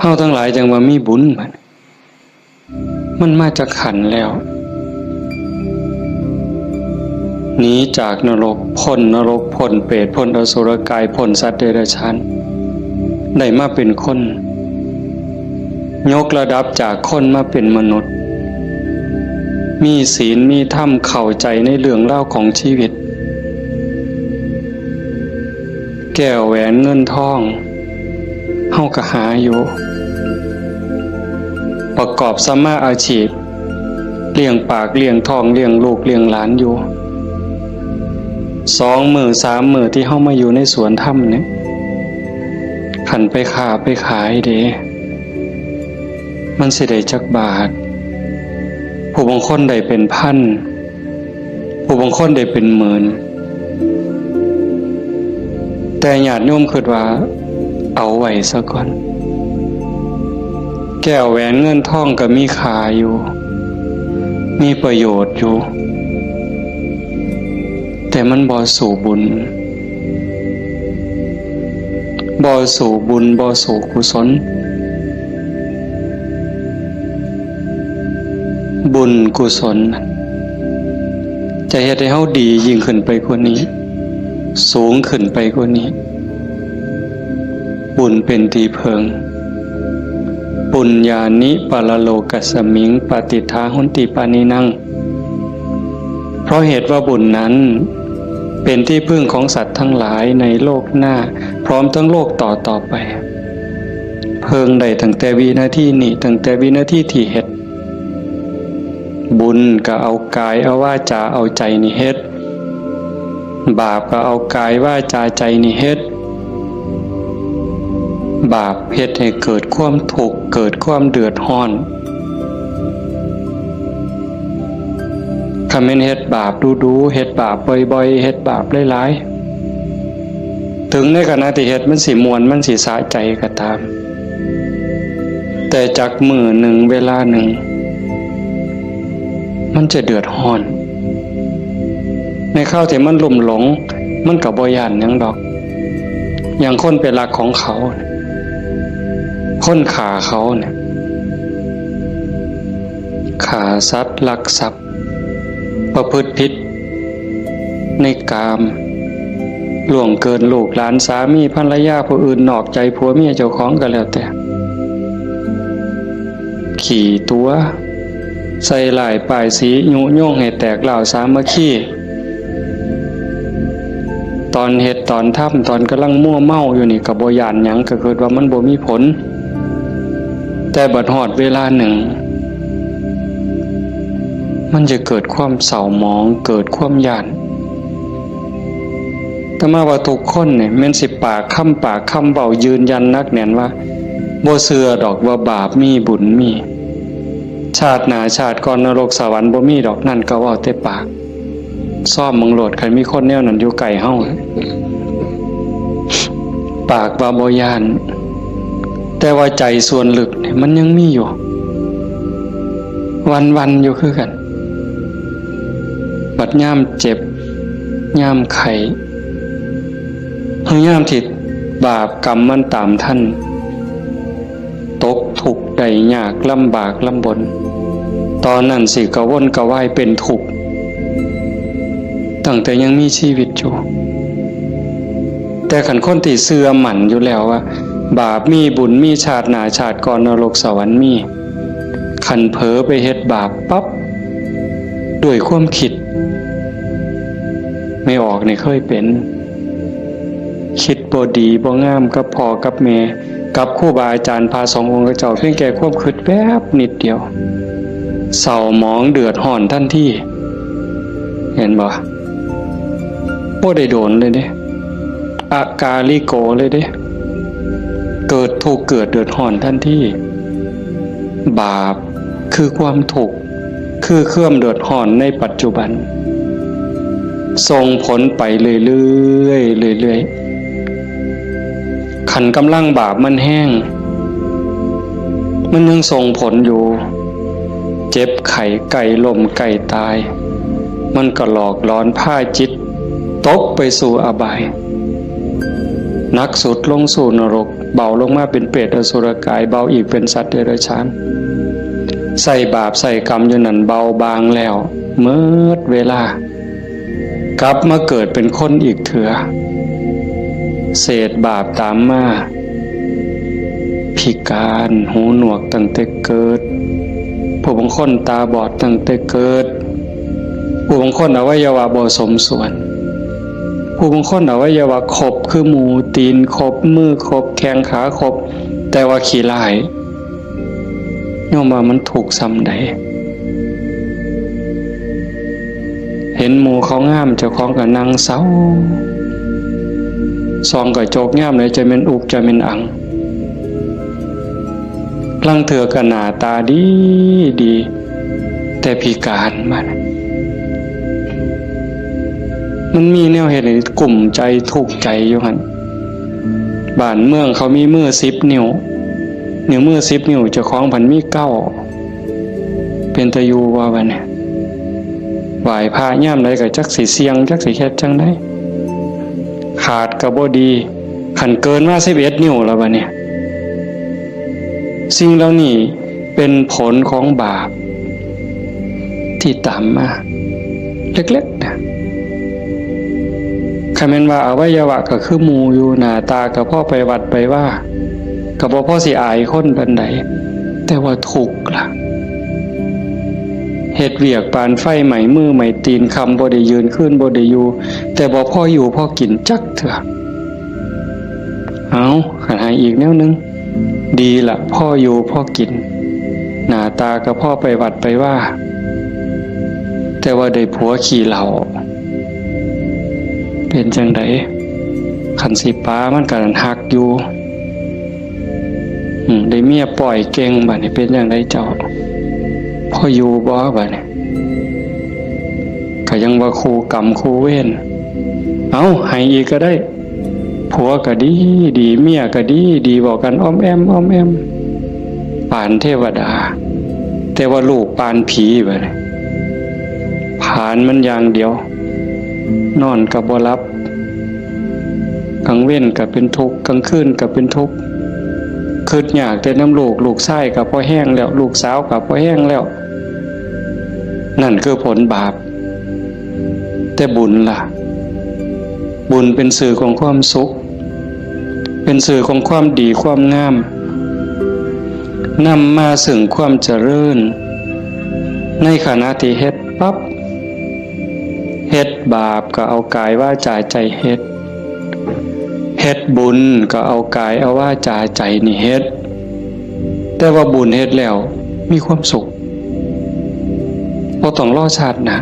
เฮาทั้งหลายจังว่ามีบุญมันมาจากขันแล้วหนีจากนรกพ้นนรกพ้นเปรตพ้นอสุรกายพ้นสัตว์เดรัจฉานได้มาเป็นคนยกระดับจากคนมาเป็นมนุษย์มีศีลมีธรรมเข้าใจในเรื่องเล่าของชีวิตแก้วแหวนเงินทองเฮาก็หาอยู่ประกอบสัมมาอาชีพเลี้ยงปากเลี้ยงท้องเลี้ยงลูกเลี้ยงหลานอยู่2 มื้อ 3 มื้อที่เฮามาอยู่ในสวนธรรมเนี่ยขันไปค้าไปขายเด้มันสิได้จักบาทผู้บางคนได้เป็นพันผู้บางคนได้เป็นหมื่นแต่ญาติโยมคิดว่าเอาไว้ซะก่อนแก้วแหวนเงินทองก็มีค่าอยู่มีประโยชน์อยู่แต่มันบ่สู่บุญบ่สู่บุญบ่สู่กุศลบุญกุศลจะเฮ็ดให้เฮาดียิ่งขึ้นไปกว่านี้สูงขึ้นไปกว่านี้บุญเป็นที่เพิงปุญญานิปะละโลกัสสมิงปฏิทาหุนติปานินังเพราะเหตุว่าบุญนั้นเป็นที่พึ่งของสัตว์ทั้งหลายในโลกหน้าพร้อมทั้งโลกต่อไปเพิงได้ตั้งแต่วินาทีนี้ตั้งแต่วินาทีที่เฮ็ดบุญก็เอากายเอาวาจาเอาใจนี่เฮ็ดบาปก็เอากายวาจาใจนี่เฮ็ดบาปเฮ็ดให้เกิดความทุกข์เกิดความเดือดร้อนคันแม่นเฮ็ดบาปดูๆเฮ็ดบาปบ่อยๆเฮ็ดบาปหลายๆถึงในขณะที่เฮ็ดมันสิม่วนมันสิสะใจก็ตามแต่จากมื้อหนึ่งเวลาหนึ่งมันจะเดือดร้อนในข้าวที่มันลุ่มหลงมันก็บ่ย้านหยังดอกอย่างคนเป็นรักของเขาคนฆ่าเขาเนี่ยฆ่าสัตว์ลักทรัพย์ประพฤติผิดในกามล่วงเกินลูกหลานสามีภรรยาผู้อื่นนอกใจผัวเมียเจ้าของก็แล้วแต่ขี่ตัวใส่หลายป้ายสียุโยงให้แตกเหล่าสามัคคีตอนเฮ็ดตอนทำตอนกำลังมั่วเมาอยู่นี่ก็บ่ย้านหยังก็คิดว่ามันบ่มีผลแต่บัดฮอดเวลาหนึ่งมันจะเกิดความเศร้าหมองเกิดความย้านแต่มาว่าทุกคนเนี่ยแม่นสิปากคำเว้ายืนยันนักแน่นว่าบ่เชื่อดอกว่าบาปมีบุญมีชาติหน้าชาติก่อนนรกสวรรค์บ่มีดอกนั่นก็เว้าแต่ปากซ่อมมึงโหลดใครมีคนแนวนั้นอยู่ไกลเฮาปากว่าบ่ย้านแต่ว่าใจส่วนลึกเนี่ยมันยังมีอยู่วันๆอยู่คือกันบัดยามเจ็บยามไข้เฮายามที่บาปกรรมมันตามท่านตกทุกข์ได้ยากลำบากลำบนตอนนั้นสิกระวนกระวายเป็นทุกข์ตั้งแต่ยังมีชีวิตอยู่แต่ขันคนที่เชื่อมั่นอยู่แล้วว่าบาปมีบุญมีชาติหน้าชาติก่อนนรกสวรรค์มีขันเผลอไปเฮ็ดบาปปั๊บด้วยความคิดไม่ออกนี่เคยเป็นคิดบ่ดีบ่งามกับพ่อกับแม่กับครูบาอาจารย์พาสององค์เจ้าเพียงแค่ความคิดแป๊บนิดเดียวเศร้าหมองเดือดร้อนทันทีเห็นบ่บ่ได้โดนเลยเด้อากาลิโกเลยเด้เกิดทุกข์เกิดเดือดร้อนทันทีบาปคือความทุกข์คือเครื่องเดือดร้อนในปัจจุบันส่งผลไปเรื่อยๆขันกำลังบาปมันแห้งมันยังส่งผลอยู่เจ็บไข้ไก่ล้มไก่ตายมันก็หลอกหลอนพาจิตตกไปสู่อบายนักสุดลงสู่นรก เบาลงมาเป็นเปรตอสุรกายเบาอีกเป็นสัตว์เดรัจฉานใส่บาปใส่กรรมอยู่นั่นเบาบางแล้วเมื่อเวลากลับมาเกิดเป็นคนอีกเถื่อเศษบาปตามมาพิการหูหนวกตั้งแต่เกิดผู้บางคนตาบอดตั้งแต่เกิดผู้บางคนอวัยวะบ่สมส่วนผู้บางคนอวัยวะครบคือหมูตีนครบมือครบแข้งขาครบแต่ว่าขี้ร้ายโยมว่ามันถูกซ้ำใดเห็นหมูเขางามเจ้าของก็นั่งเศร้าซองก็โจกงามเลยจะเป็นอุกจะเป็นอังลังเถื่อก็หน้าตาดีดีแต่พิการมันมีแนวเหตุในกลุ่มใจทุกข์ใจอยู่หั่นบ้านเมืองเขามีมือ10 นิ้วมือ10 นิ้วเจ้าของพันมี9เป็นตะยูว่าบัดนี้ไหว้พระย่ามใดก็จักสิเสียงจักสิเฮ็ดจังได๋ขาดก็บ่ดีคันเกินมา11 นิ้วแล้วบัดนี้สิ่งเหล่านี้เป็นผลของบาปที่ตามมาเล็กๆนะคำแม่นว่าอวัยวะก็คือหมู่อยู่หน้าตาก็พ่อไปวัดไปว่าก็บ่พอสิอายคนปานใดแต่ว่าทุกข์ล่ะเฮ็ดเวียกปานไฟไหม้มือไหม้ตีนคำบ่ได้ยืนขึ้นบ่ได้อยู่แต่บ่พออยู่พอกินจักเถื่อเอาขันหาอีกแนวนึงดีละพ่ออยู่พ่อกินหน้าตาก็พ่อไปวัดไปว่าแต่ว่าได้ผัวขี่เหล่าเป็นจังไดขันสิป้ามันก็หักอยู่ได้เมียปล่อยเก่งบัดนี้เป็นจังไดเจ้าพ่ออยู่บ่บัดนี้ก็ยังว่าคู่กรรมคู่เวรเอาให้อีกก็ได้ผัวก็ดีดีเมียก็ดีดีบอกกันอ้อมแอมอ้อมแอมปานเทวดาแต่ว่าลูกปานผีบัดนี้ผ่านมันอย่างเดียวนอนก็บ่หลับกลางเว้นก็เป็นทุกข์กลางคืนก็เป็นทุกข์คิดอยากแต่น้ำลูกชายก็พอแห้งแล้วลูกสาวก็พอแห้งแล้วนั่นคือผลบาปแต่บุญล่ะบุญเป็นสื่อของความสุขเป็นสื่อของความดีความงามนำมาซึ่งความเจริญในขณะที่เฮ็ดปั๊บเฮ็ดบาปก็เอากายวาจาใจเฮ็ดบุญก็เอากายเอาวาจาใจนี่เฮ็ดแต่ว่าบุญเฮ็ดแล้วมีความสุขบ่ต้องรอชาติหน้า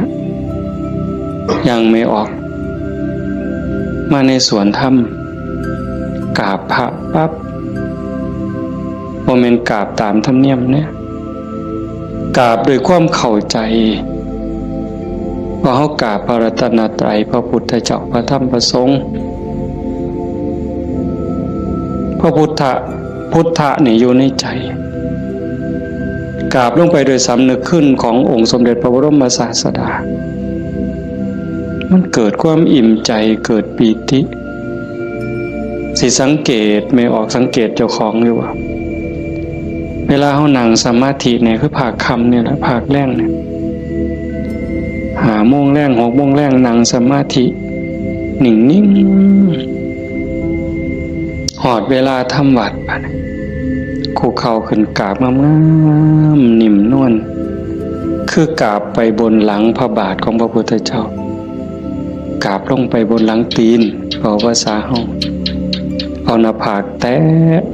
ยังไม่ออกมาในสวนธรรมกราบพระปั๊บบ่แม่นกราบตามธรรมเนียมเนี่ยกราบด้วยความเข้าใจว่าเฮากราบพระรัตนตรัยพระพุทธเจ้าพระธรรมพระสงฆ์พระพุทธะนี่อยู่ในใจกราบลงไปโดยสำนึกขึ้นขององค์สมเด็จพระบรมศาสดามันเกิดความอิ่มใจเกิดปีติสิสังเกตไม่ออกสังเกตเจ้าของอยู่ว่าเวลาเฮานั่งสมาธิเนี่ยคือภาคค่ำเนี่ยแหละภาคแรงเนี่ย5 โมงแรง6 โมงแรงนั่งสมาธินิ่งๆหอดเวลาทำวัดบัดคู่เข่าขึ้นกราบงามๆนิ่มนวลคือกราบไปบนหลังพระบาทของพระพุทธเจ้ากราบลงไปบนหลังตีนเอาภาษาเฮาเอาหน้าผากแตะ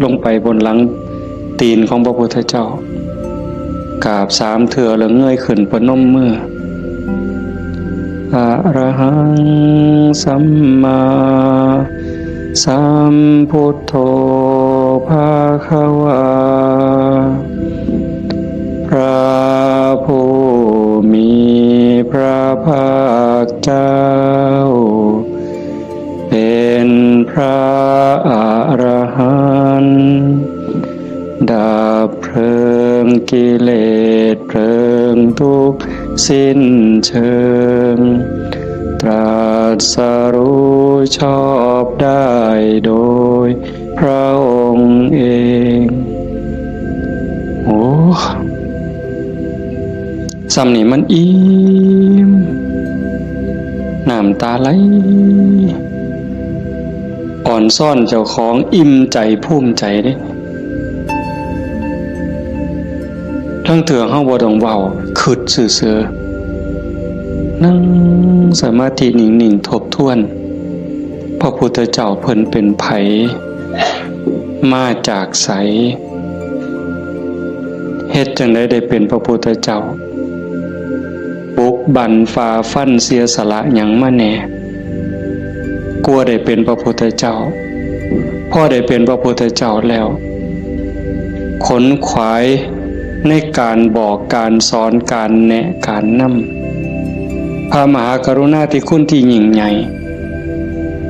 ลงไปบนหลังตีนของพระพุทธเจ้ากราบ3 เทื่อแล้วเงยขึ้นประนมมืออะระหังสัมมาสัมพุทโธภะคะวาพระผู้มีพระภาคเจ้าเป็นพระอรหันต์ดับเพลิงกิเลสเพลิงทุกข์สิ้นเชิงตรัสรู้ชอบได้โดยพ ระองค์เองโอ้สำนี่มันอิ่มน้ำตาไหลอ่อนซ่อนเจ้าของอิ่มใจภูมิใจเด้ทั้งเถื่อเฮาบ่ต้องเว้าคิดซื่อๆนั่งสมาธินิ่งๆทบทวนพระพุทธเจ้าเพิ่นเป็นไผมาจากไสเฮ็ดจังได๋ได้เป็นพระพุทธเจ้าบุกบั่นฝ่าฟันเสียสละหยังมาแน่กลัวได้เป็นพระพุทธเจ้าพอได้เป็นพระพุทธเจ้าแล้วขนขวายในการบอกการสอนการแนะการนำพระมหากรุณาธิคุณที่ยิ่งใหญ่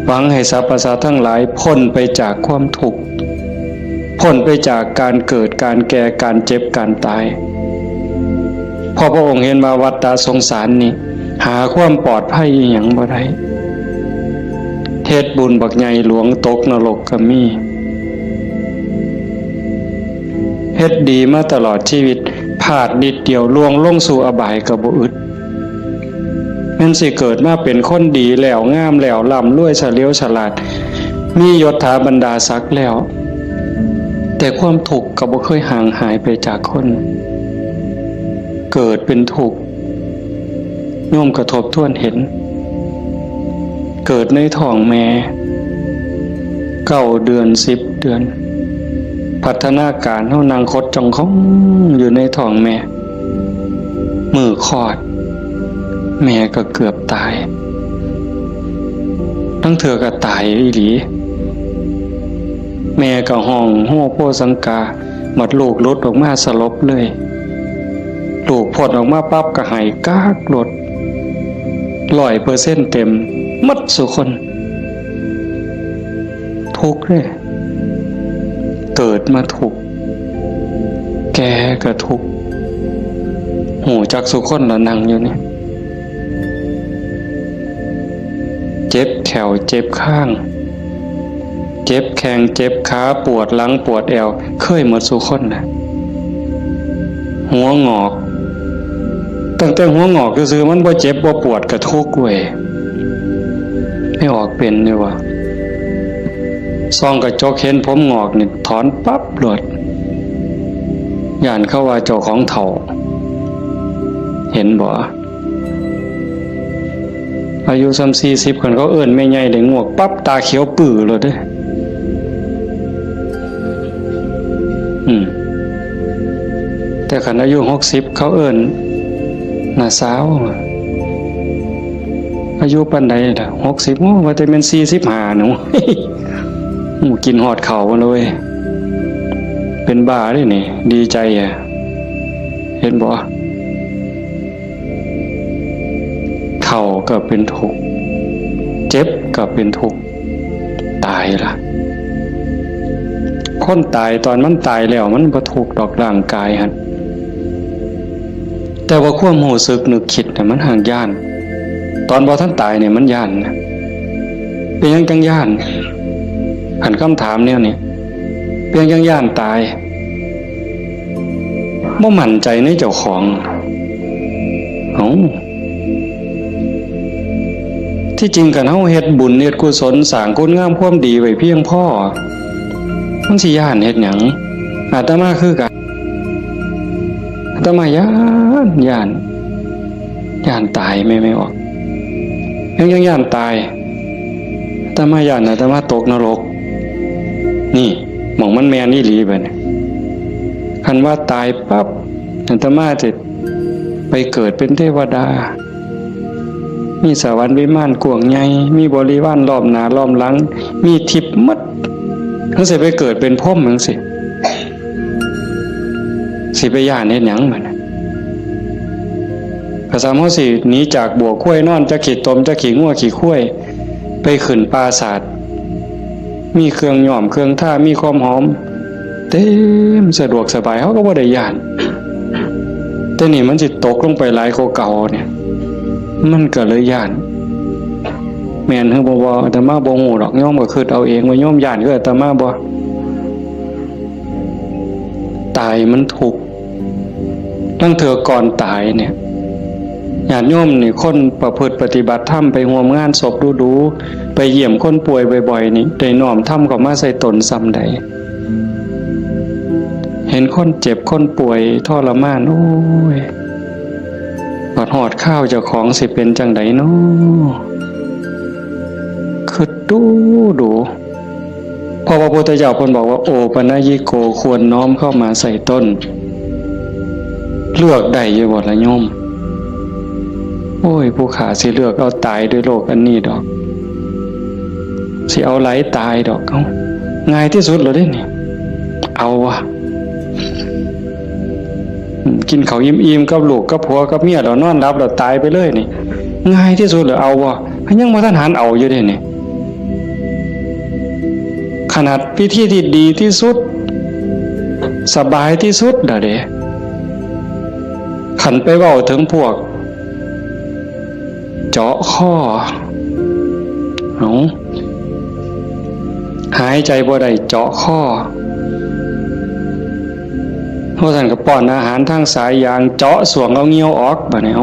หวังให้สรรพสัตว์ทั้งหลายพ้นไปจากความทุกข์พ้นไปจากการเกิดการแก่การเจ็บการตายพอพระองค์เห็นว่าวัฏสงสารนี่หาความปลอดภัยอีหยังบ่ได้เฮ็ดบุญบักใหญ่หลวงตกนรกก็มีเฮ็ดดีมาตลอดชีวิตพลาดนิดเดียวล่วงลงสู่อบายก็บ่อึดแม่นสิเกิดมาเป็นคนดีแล้วงามแล้วร่ำรวยเฉลียวฉลาดมียศถาบรรดาศักดิ์แล้วแต่ความทุกข์ก็บ่เคยห่างหายไปจากคนเกิดเป็นทุกข์โยมกระทบทวนเห็นเกิดในท้องแม่9 เดือน10 เดือนพัฒนาการเฮานั่งคดจ้องของอยู่ในท้องแม่มือคลอดแม่ก็เกือบตายทั้งเธอก็ตายอีหลีแม่ก็ห้องโฮโพสังกาหมดลูกลดออกมาสลบเลยลูกพดออกมาปั๊บก็หายกากลด100%เต็มหมดสุคนทุกข์เลยเกิดมาทุกข์แก่ก็ทุกข์หูจักสุคนละนั่งอยู่นี่เจ็บแขวเจ็บข้างเจ็บแข้งเจ็บขาปวดหลังปวดแอวเคยหมดสุคนนะหัวงอกตั้งแต่หัวงอกก็คือมันบ่เจ็บบ่ปวดก็ทุกข์เว้ยไม่ออกเป็นนี่วะซองกระจกเห็นผมงอกนี่ถอนปั๊บหลดย่านเข้าว่าเจ้าของเฒ่าเห็นบ่อายุ40คนเขาเอิ้นแม่ใหญ่ได้งวกปั๊บตาเขียวปื้อเลยเด้แต่คันอายุ60เขาเอิ้นน่าสาวอายุปานใดล่ะ60โอ้ว่าแต่แม่น45หนูกินฮอดข้าวมันเลยเป็นบ้าเด้นี่ดีใจอ่ะเห็นบ่เฒ่าก็เป็นทุกข์เจ็บก็เป็นทุกข์ตายล่ะคนตายตอนมันตายแล้วมันบ่ทุกข์ดอกร่างกายหั่นแต่ว่าความรู้สึกนึกคิดน่ะมันห่างย่านตอนบ่ทันตายเนี่ยมันย่านนะเป็นหยังจังย่านหันคำถามเนี่ยนี่เป็นหยังจังย่านตายบ่มั่นใจในเจ้าของที่จริงกันเฮาเฮ็ดบุญเฮ็ดกุศลสร้างคุณงามความดีไว้เพียงพอมันสิย่านเฮ็ดหยังอาตมาคือกันอาตมาย่านตายไม่ออกยังย่านตายอาตมาย่านอาตมาตกนรกนี่หม่องมันแม่นอีหลีบัดนี้คันว่าตายปั๊บอาตมาจะไปเกิดเป็นเทวดามีสวรรค์วิมานกว้างใหญ่มีบริวารล้อมหน้าล้อมหลังมีทิพย์หมดทั้งสิไปเกิดเป็นพรหมจังสิไปย่านเฮ็ดหยังบัดนี้ภาษาเฮาสิหนีจากบัวข้วยนอนจะขี้ตมจะขี้งัวขี้ข้วยไปขึ้นปราสาทมีเครื่องย้อมเครื่องท่ามีความหอมเต็มสะดวกสบายเฮาก็บ่ได้ย่านแต่นี่มันสิตกลงไปหลายกว่าเก่าเนี่ยมันก็เลยย่านแม่นเฮาบ่อาตมาบ่ฮู้ดอกโยมก็คิดเอาเองว่าโยมย่านคืออาตมาบ่ ตายมันทุกข์ตั้งเถื่อก่อนตายเนี่ยญาติโยมนี่คนประพฤติปฏิบัติธรรมไปร่วมงานศพดูๆไปเยี่ยมคนป่วยบ่อยๆนี่ได้น้อมธรรมเข้ามาใส่ตนซ้ำใดเห็นคนเจ็บคนป่วยทรมานโอ้ยปอดหอดข้าวเจ้าของสิเป็นจังไดเนาะคือดูพอพระพุทธเจ้าเพิ่นบอกว่าโอปนญิโกควรน้อมเข้ามาใส่ต้นเลือกได้อยู่บ่ล่ะโยมโอ้ยผู้ขาสิเลือกเอาตายด้วยโรคอันนี้ดอกสิเอาไหลตายดอกเอาง่ายที่สุดเลยเด้นี่เอาวะกินข้าวอิ่มๆกับลูกกับผัวกับเมียแล้วนอนหลับแล้วตายไปเลยนี่ง่ายที่สุดเลยเอาวะยังบ่ทันหันเอาอยู่เด้นี่ขนาดพิธีที่ดีที่สุดสบายที่สุดเด้ขันไปเว้าถึงพวกเจาะข้อหายใจบ่ได้เจาะข้อเพราะท่านก็ป้อนอาหารทางสายยางเจาะสวงเอาเงี้ยวออกบ่เนี่ย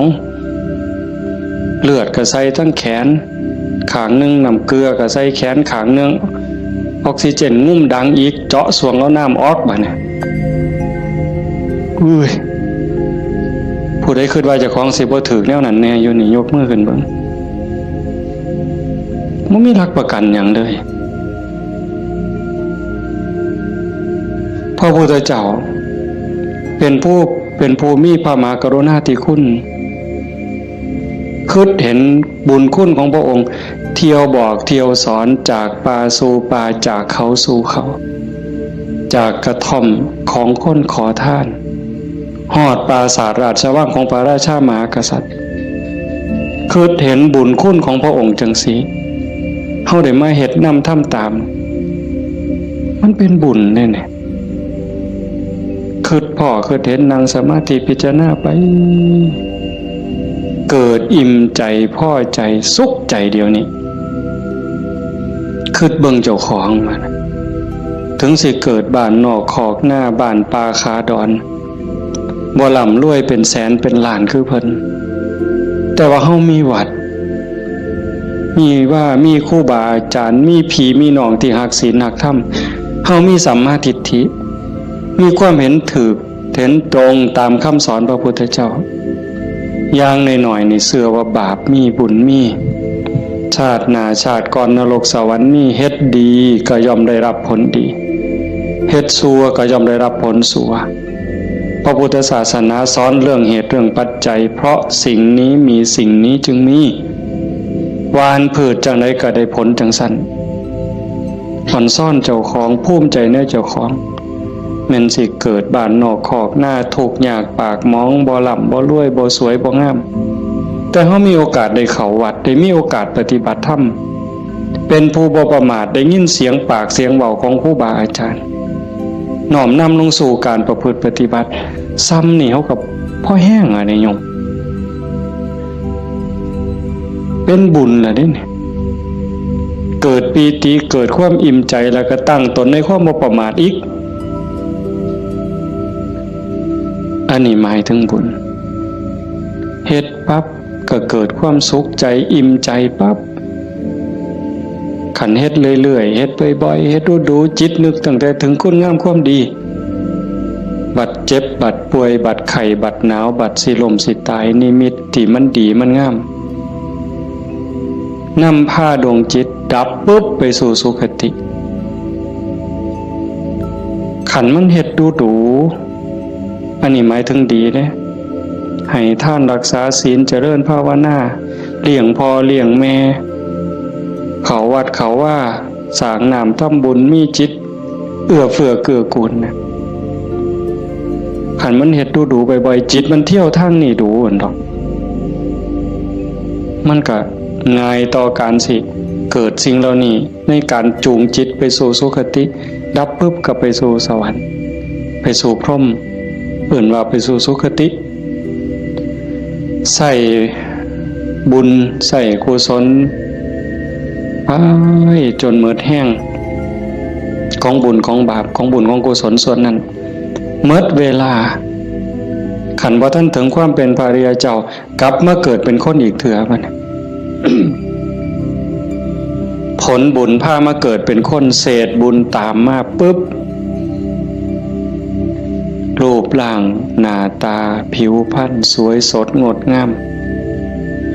เลือดก็ใส่ทั้งแขนขางนึงน้ำเกลือก็ใส่แขนขางนึงออกซิเจนงุ่มดังอีกเจาะสวงเอาน้ำออกบ่เนี่ยอุ้ยผู้ใดคิดว่าเจ้าของสิบ่ถึกแนวนั้นแน่อยู่นี่ยกมือขึ้นเบิ่งบ่มีหลักประกันหยังเลยพระพุทธเจ้าเป็นผู้มีพระมหากรุณาธิคุณคิดเห็นบุญคุณของพระองค์เที่ยวบอกเที่ยวสอนจากป่าสู่ป่าจากเขาสู่เขาจากกระท่อมของคนขอทานฮอดปราสาทราชวังของพระราชามหากษัตริย์คิดเห็นบุญคุณของพระองค์จังสีเฮาได้มาเฮ็ดนำทำตามมันเป็นบุญแน่ๆคิดพ่อคิดเห็นนั่งสมาธิพิจารณาไปเกิดอิ่มใจพอใจสุขใจเดียวนี้คิดเบิ่งเจ้าของมันถึงสิเกิดบ้านนอกขอกหน้าบ้านป่าคาดอนบ่ร่ำรวยเป็นแสนเป็นล้านคือเพิ่นแต่ว่าเฮามีวัดมีครูบาอาจารย์มีพี่มีน้องที่รักศีลรักธรรมเฮามีสัมมาทิฏฐิมีความเห็นถูกเห็นตรงตามคำสอนพระพุทธเจ้าอย่างน้อยๆนี่เชื่อว่าบาปมีบุญมีชาติหน้าชาติก่อนนรกสวรรค์มีเฮ็ดดีก็ย่อมได้รับผลดีเฮ็ดชั่วก็ย่อมได้รับผลชั่วพระพุทธศาสนาสอนเรื่องเหตุเรื่องปัจจัยเพราะสิ่งนี้มีสิ่งนี้จึงมีวานพืชจังไดก็ได้ผลจังซั่นผ่อนซ่อนเจ้าของภูมิใจในเจ้าของแม่นสิเกิดบ้านนอกคอกหน้าทุกข์ยากปากหมองบ่ร่ำบ่รวยบ่สวยบ่งามแต่เฮามีโอกาสได้เข้าวัดได้มีโอกาสปฏิบัติธรรมเป็นผู้บ่ประมาทได้ยินเสียงปากเสียงเว้าของครูบาอาจารย์น้อมนำลงสู่การประพฤติปฏิบัติซ้ำนี่เฮากับพ่อแห้งอ่ะเนี่ยโยมเป็นบุญล่ะเด้นี่เกิดปีติเกิดความอิ่มใจแล้วก็ตั้งตนในความบ่ประมาทอีกอันนี้หมายถึงบุญเฮ็ดปั๊บก็เกิดความสุขใจอิ่มใจปั๊บขันเฮ็ดเรื่อยๆเฮ็ดบ่อยๆเฮ็ดดูจิตนึกตั้งแต่ถึงคุณงามความดีบัดเจ็บบัดป่วยบัดไข้บัดหนาวบัดสิลมสิตายนิมิตที่มันดีมันงามนำพาดวงจิตดับปุ๊บไปสู่สุคติขันมันเฮ็ดดูอันนี้หมายถึงดีเด้ให้ท่านรักษาศีลเจริญภาวนาเลี้ยงพ่อเลี้ยงแม่เขาวัดเขาว่าสร้างน้ำทำบุญมีจิตเอื้อเฟื้อเกื้อกูลนะขันมันเฮ็ดดูบ่อยๆจิตมันเที่ยวทางนี้ดูอั่นดอกมันก็ง่ายต่อการสิเกิดสิ่งเหล่านี้ในการจูงจิตไปสู่สุคติดับปุ๊บก็ไปสู่สวรรค์ไปสู่พรหมเอื่นว่าไปสู่สุคติใส่บุญใส่กุศลไปจนหมดแห้งของบุญของบาปของบุญของกุศลส่วนนั้น เมื่อเวลาขันว่าท่านถึงความเป็นพระอริยเจ้ากลับมาเกิดเป็นคนอีกเถื่อมัน ผลบุญพามาเกิดเป็นคนเศษบุญตามมาปุ๊บรูปร่างหน้าตาผิวพรรณสวยสดงดงาม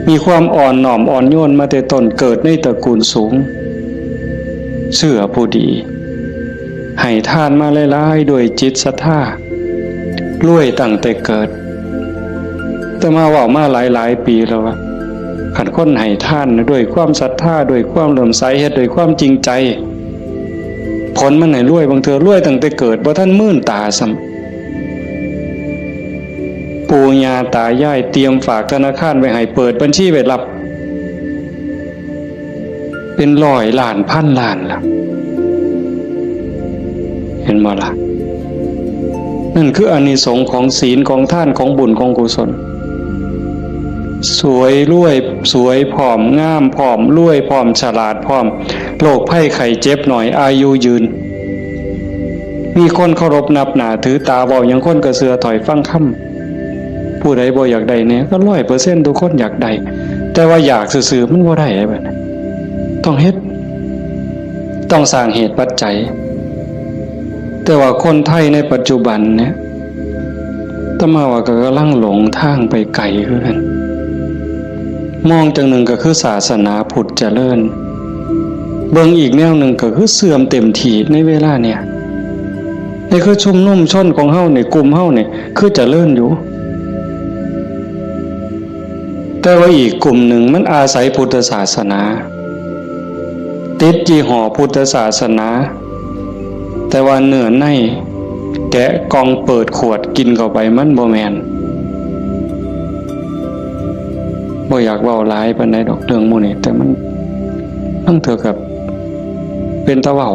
มีความอ่อนหน่อมอ่อนโยนมาแต่ต้นเกิดในตระกูลสูงเชื่อผู้ดีให้ทานมาหลายๆด้วยจิตศรัทธารวยตั้งแต่เกิดแต่มาว่ามาหลายปีแล้วว่าขันคนให้ทานด้วยความศรัทธาด้วยความเลื่อมใสเฮ็ดด้วยความจริงใจผลมันให้รวยบางเทื่อรวยตั้งแต่เกิดบ่ทันมื่นตาซ้ำปู่ย่าตายายเตรียมฝากธนาคารไว้ให้เปิดบัญชีไว้รับเป็นร้อยล้านพันล้านล่ะเห็นบ่ล่ะนั่นคืออานิสงส์ของศีลของทานของบุญของกุศลสวยรวยสวยผอมงามผอมรวยผอมฉลาดผอมโรคภัยไข้เจ็บหน่อยอายุยืนมีคนเคารพนับหน้าถือตาเว้าหยังคนก็เชื่อถอยฟังคำผู้ใดบ่อยากได้เนี่ยก็ 100% ทุกคนอยากได้แต่ว่าอยากซื่อๆมันบ่ได้แบบนั้นต้องเฮ็ดต้องสร้างเหตุปัจจัยแต่ว่าคนไทยในปัจจุบันเนี่ยตมาว่าก็กำลังหลงทางไปไกลคือกันมองจังหนึ่งก็คือศาสนาพุทธเจริญเบิ่งอีกแนวหนึ่งก็คือเสื่อมเต็มทีในเวลาเนี่ยนี่คือชุมนุมชนของเฮาเนี่ยกลุ่มเฮาเนี่ยคือเจริญอยู่แต่ว่าอีกกลุ่มหนึ่งมันอาศัยพุทธศาสนาติดยี่ห้อพุทธศาสนาแต่ว่าเนื้อในแกะกล่องเปิดขวดกินเข้าไปมันบ่แม่นบ่อยากเว้าหลายปานใดดอกเรื่องหมู่นี้แต่มันเท่ากับเป็นตะเว้า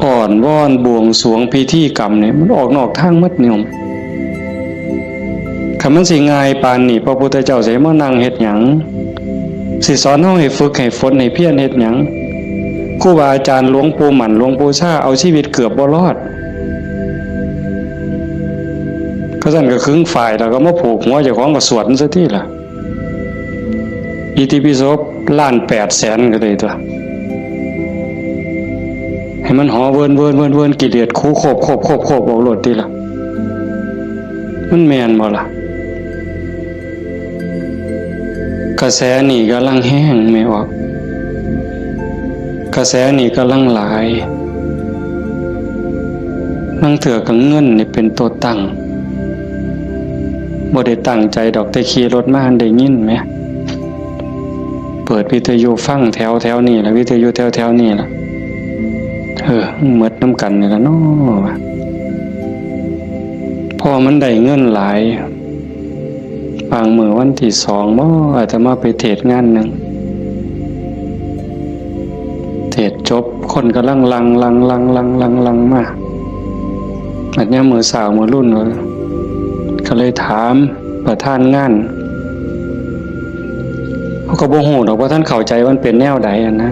อ่อนวอนบวงสรวงพิธีกรรมเนี่ยมันออกนอกทางมัดนิยมคันมันสิง่ายปานนี้พระพุทธเจ้าสิมานั่งเฮ็ดหยังสิสอนเฮาให้ฝึกให้ฝนให้เพียรเฮ็ดหยังครูบาอาจารย์หลวงปู่หมั่นหลวงปู่ชาเอาชีวิตเกือบบ่รอดก็สั่นก็ครึ่งฝ่ายแล้วก็มาผูกหัวเจ้าของก็สวดซะทีล่ะอิติปิโส1,800,000ก็ได้ตัวให้มันหอเวินกิเลสคูโคบออกโลดติล่ะมันแม่นบ่ล่ะกระแสนี่กำลังแห้งไม่ออกกระแสนี่กำลังหลายนั่งเถื่อกับเงินนี่เป็นตัวตั้งบ่ได้ตั้งใจดอกแต่ขี่รถมาได้ยินไหมเปิดวิทยุฟังแถวนี่ล่ะวิทยุแถวนี่ล่ะหมดน้ำกันนี่ล่ะเนาะพอมันได้เงินหลายบางมื้อวันที่2บ่อาจจะมาไปเทศงานนึงเทศจบคนกำลังลังมาอันนี้มือสาวมือรุ่นก็เลยถามประธานงานเขาก็บ่ฮู้ดอกว่าท่านเข้าใจว่ามันเป็นแนวใดนะ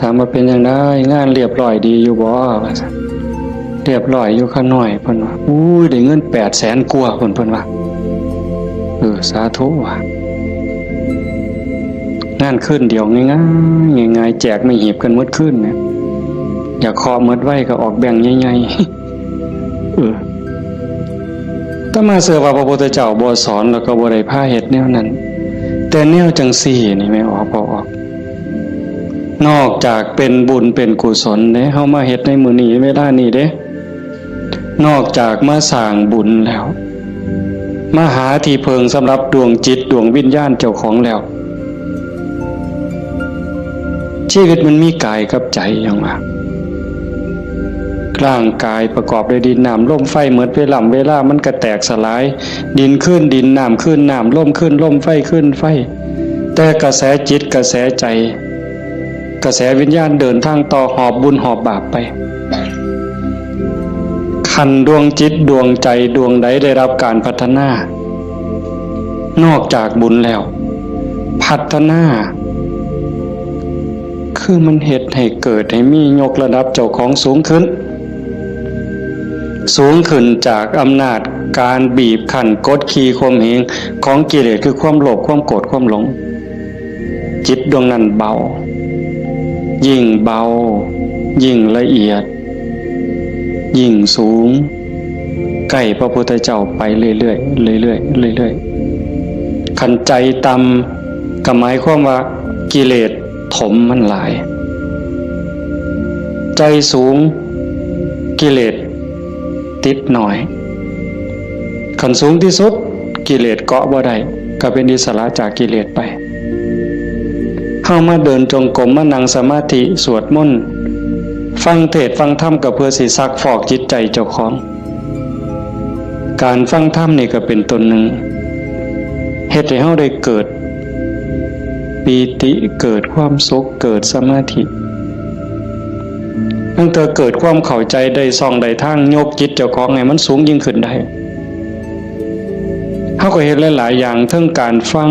ถามว่าเป็นจังได๋งานเรียบร้อยดีอยู่บ่ว่าซั่นเรียบร้อยอยู่ข้างน้อยเพิ่นว่าอุ้ยได้เงิน800,000กว่าเพิ่นว่าสาธุว่ะงานขึ้นเดียวง่ายแจกไม่หีบกันหมดขึ้นเนี่ยอยากคอหมดไว้ก็ออกแบ่งใหญ่ๆถ้ามาเสือว่าพระพุทธเจ้าบ่สอนแล้วก็บ่ได้พาเฮ็ดแนวนั้นแต่แนวจังซี่นี่ไม่ออกบ่ออกนอกจากเป็นบุญเป็นกุศลเด้เฮามาเฮ็ดในมื้อนี้เวลานี้เด้นอกจากมาสร้างบุญแล้วมาหาที่เพิงสำหรับดวงจิตดวงวิญญาณเจ้าของแล้วชีวิตมันมีกายกับใจอย่างว่าร่างกายประกอบด้วยดินน้ำลมไฟเหมือนเวลามันก็แตกสลายดินขึ้นดินน้ำขึ้นน้ำลมขึ้นลมไฟขึ้นไฟแต่กระแสจิตกระแสใจกระแสวิญญาณเดินทางต่อหอบบุญหอบบาปไปขันดวงจิตดวงใจดวงใดได้รับการพัฒนานอกจากบุญแล้วพัฒนาคือมันเหตุให้เกิดให้มียกระดับเจ้าของสูงขึ้น สูงขึ้นจากอำนาจการบีบคั้นกดขี่ข่มเหงของกิเลสคือความโลภความโกรธความหลงจิตดวงนั้นเบายิ่งเบายิ่งละเอียดยิ่งสูงใกล้พระพุทธเจ้าไปเรื่อยๆเรื่อยๆเรื่อยๆขันใจต่ำก็หมายความว่ากิเลสถมมันหลายใจสูงกิเลสติดหน่อยขันสูงที่สุดกิเลสเกาะบ่ได้ก็เป็นอิสระจากกิเลสไปเข้ามาเดินจงกรมมานั่งสมาธิสวดมนต์ฟังเทศน์ฟังธรรมก็เพื่อสิซักฟอกจิตใจเจ้าของการฟังธรรมนี่ก็เป็นตนหนึ่งเฮ็ดให้เฮาได้เกิดปีติเกิดความสุขเกิดสมาธิตั้งแต่เกิดความเข้าใจได้ส่องได้ทางยกจิตเจ้าของให้มันสูงยิ่งขึ้นได้เฮาก็เฮ็ดหลายๆอย่างทั้งการฟัง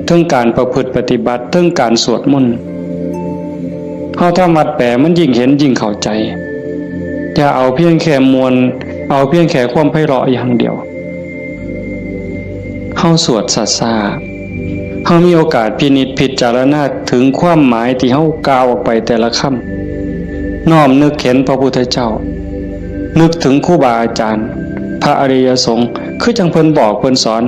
ทั้งการประพฤติปฏิบัติทั้งการสวดมนต์เฮาทำวัดแปลมันยิ่งเห็นยิ่งเข้าใจอย่าเอาเพียงแค่มวลเอาเพียงแค่ความไพเราะอย่างเดียวเฮาสวดซ่าๆเฮามีโอกาสพินิจพิจารณาถึงความหมายที่เฮากล่าวออกไปแต่ละคำน้อมนึกเห็นพระพุทธเจ้านึกถึงครูบาอาจารย์พระอริยสงฆ์คือจังเพิ่นบอกเพิ่นสอน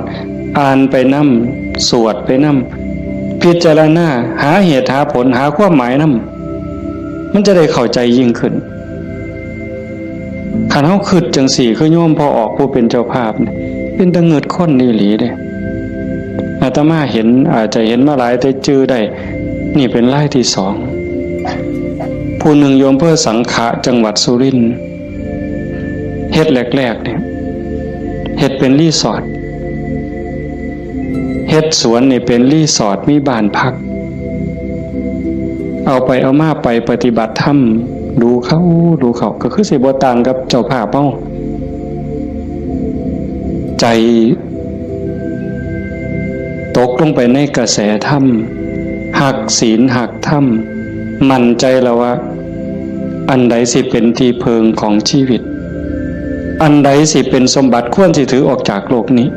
อ่านไปนำสวดไปนำพิจารณาหาเหตุหาผลหาความหมายนำมันจะได้เข้าใจยิ่งขึ้นคันเฮาคิดจังสี่คือโยมพอออกผู้เป็นเจ้าภาพนี่เป็นตะเงิดคนอีหลีเด้อาตมาเห็นอาจจะเห็นมาหลายแต่จื้อได้นี่เป็นรายที่สองผู้หนึ่งโยมเพื่อสังขะจังหวัดสุรินทร์เฮ็ดแรกๆเนี่ยเฮ็ดเป็นรีสอร์ทเฮ็ดสวนนี่เป็นรีสอร์ทมีบ้านพักเอาไปเอามาไปปฏิบัติธรรมดูเขาก็คือสิบ่ต่างกับเจ้าภาพเฮาใจตกลงไปในกระแสธรรมหักศีลหักธรรมมั่นใจแล้วว่าอันใดสิเป็นที่เพิงของชีวิตอันใดสิเป็นสมบัติควรสิถือออกจากโลกนี้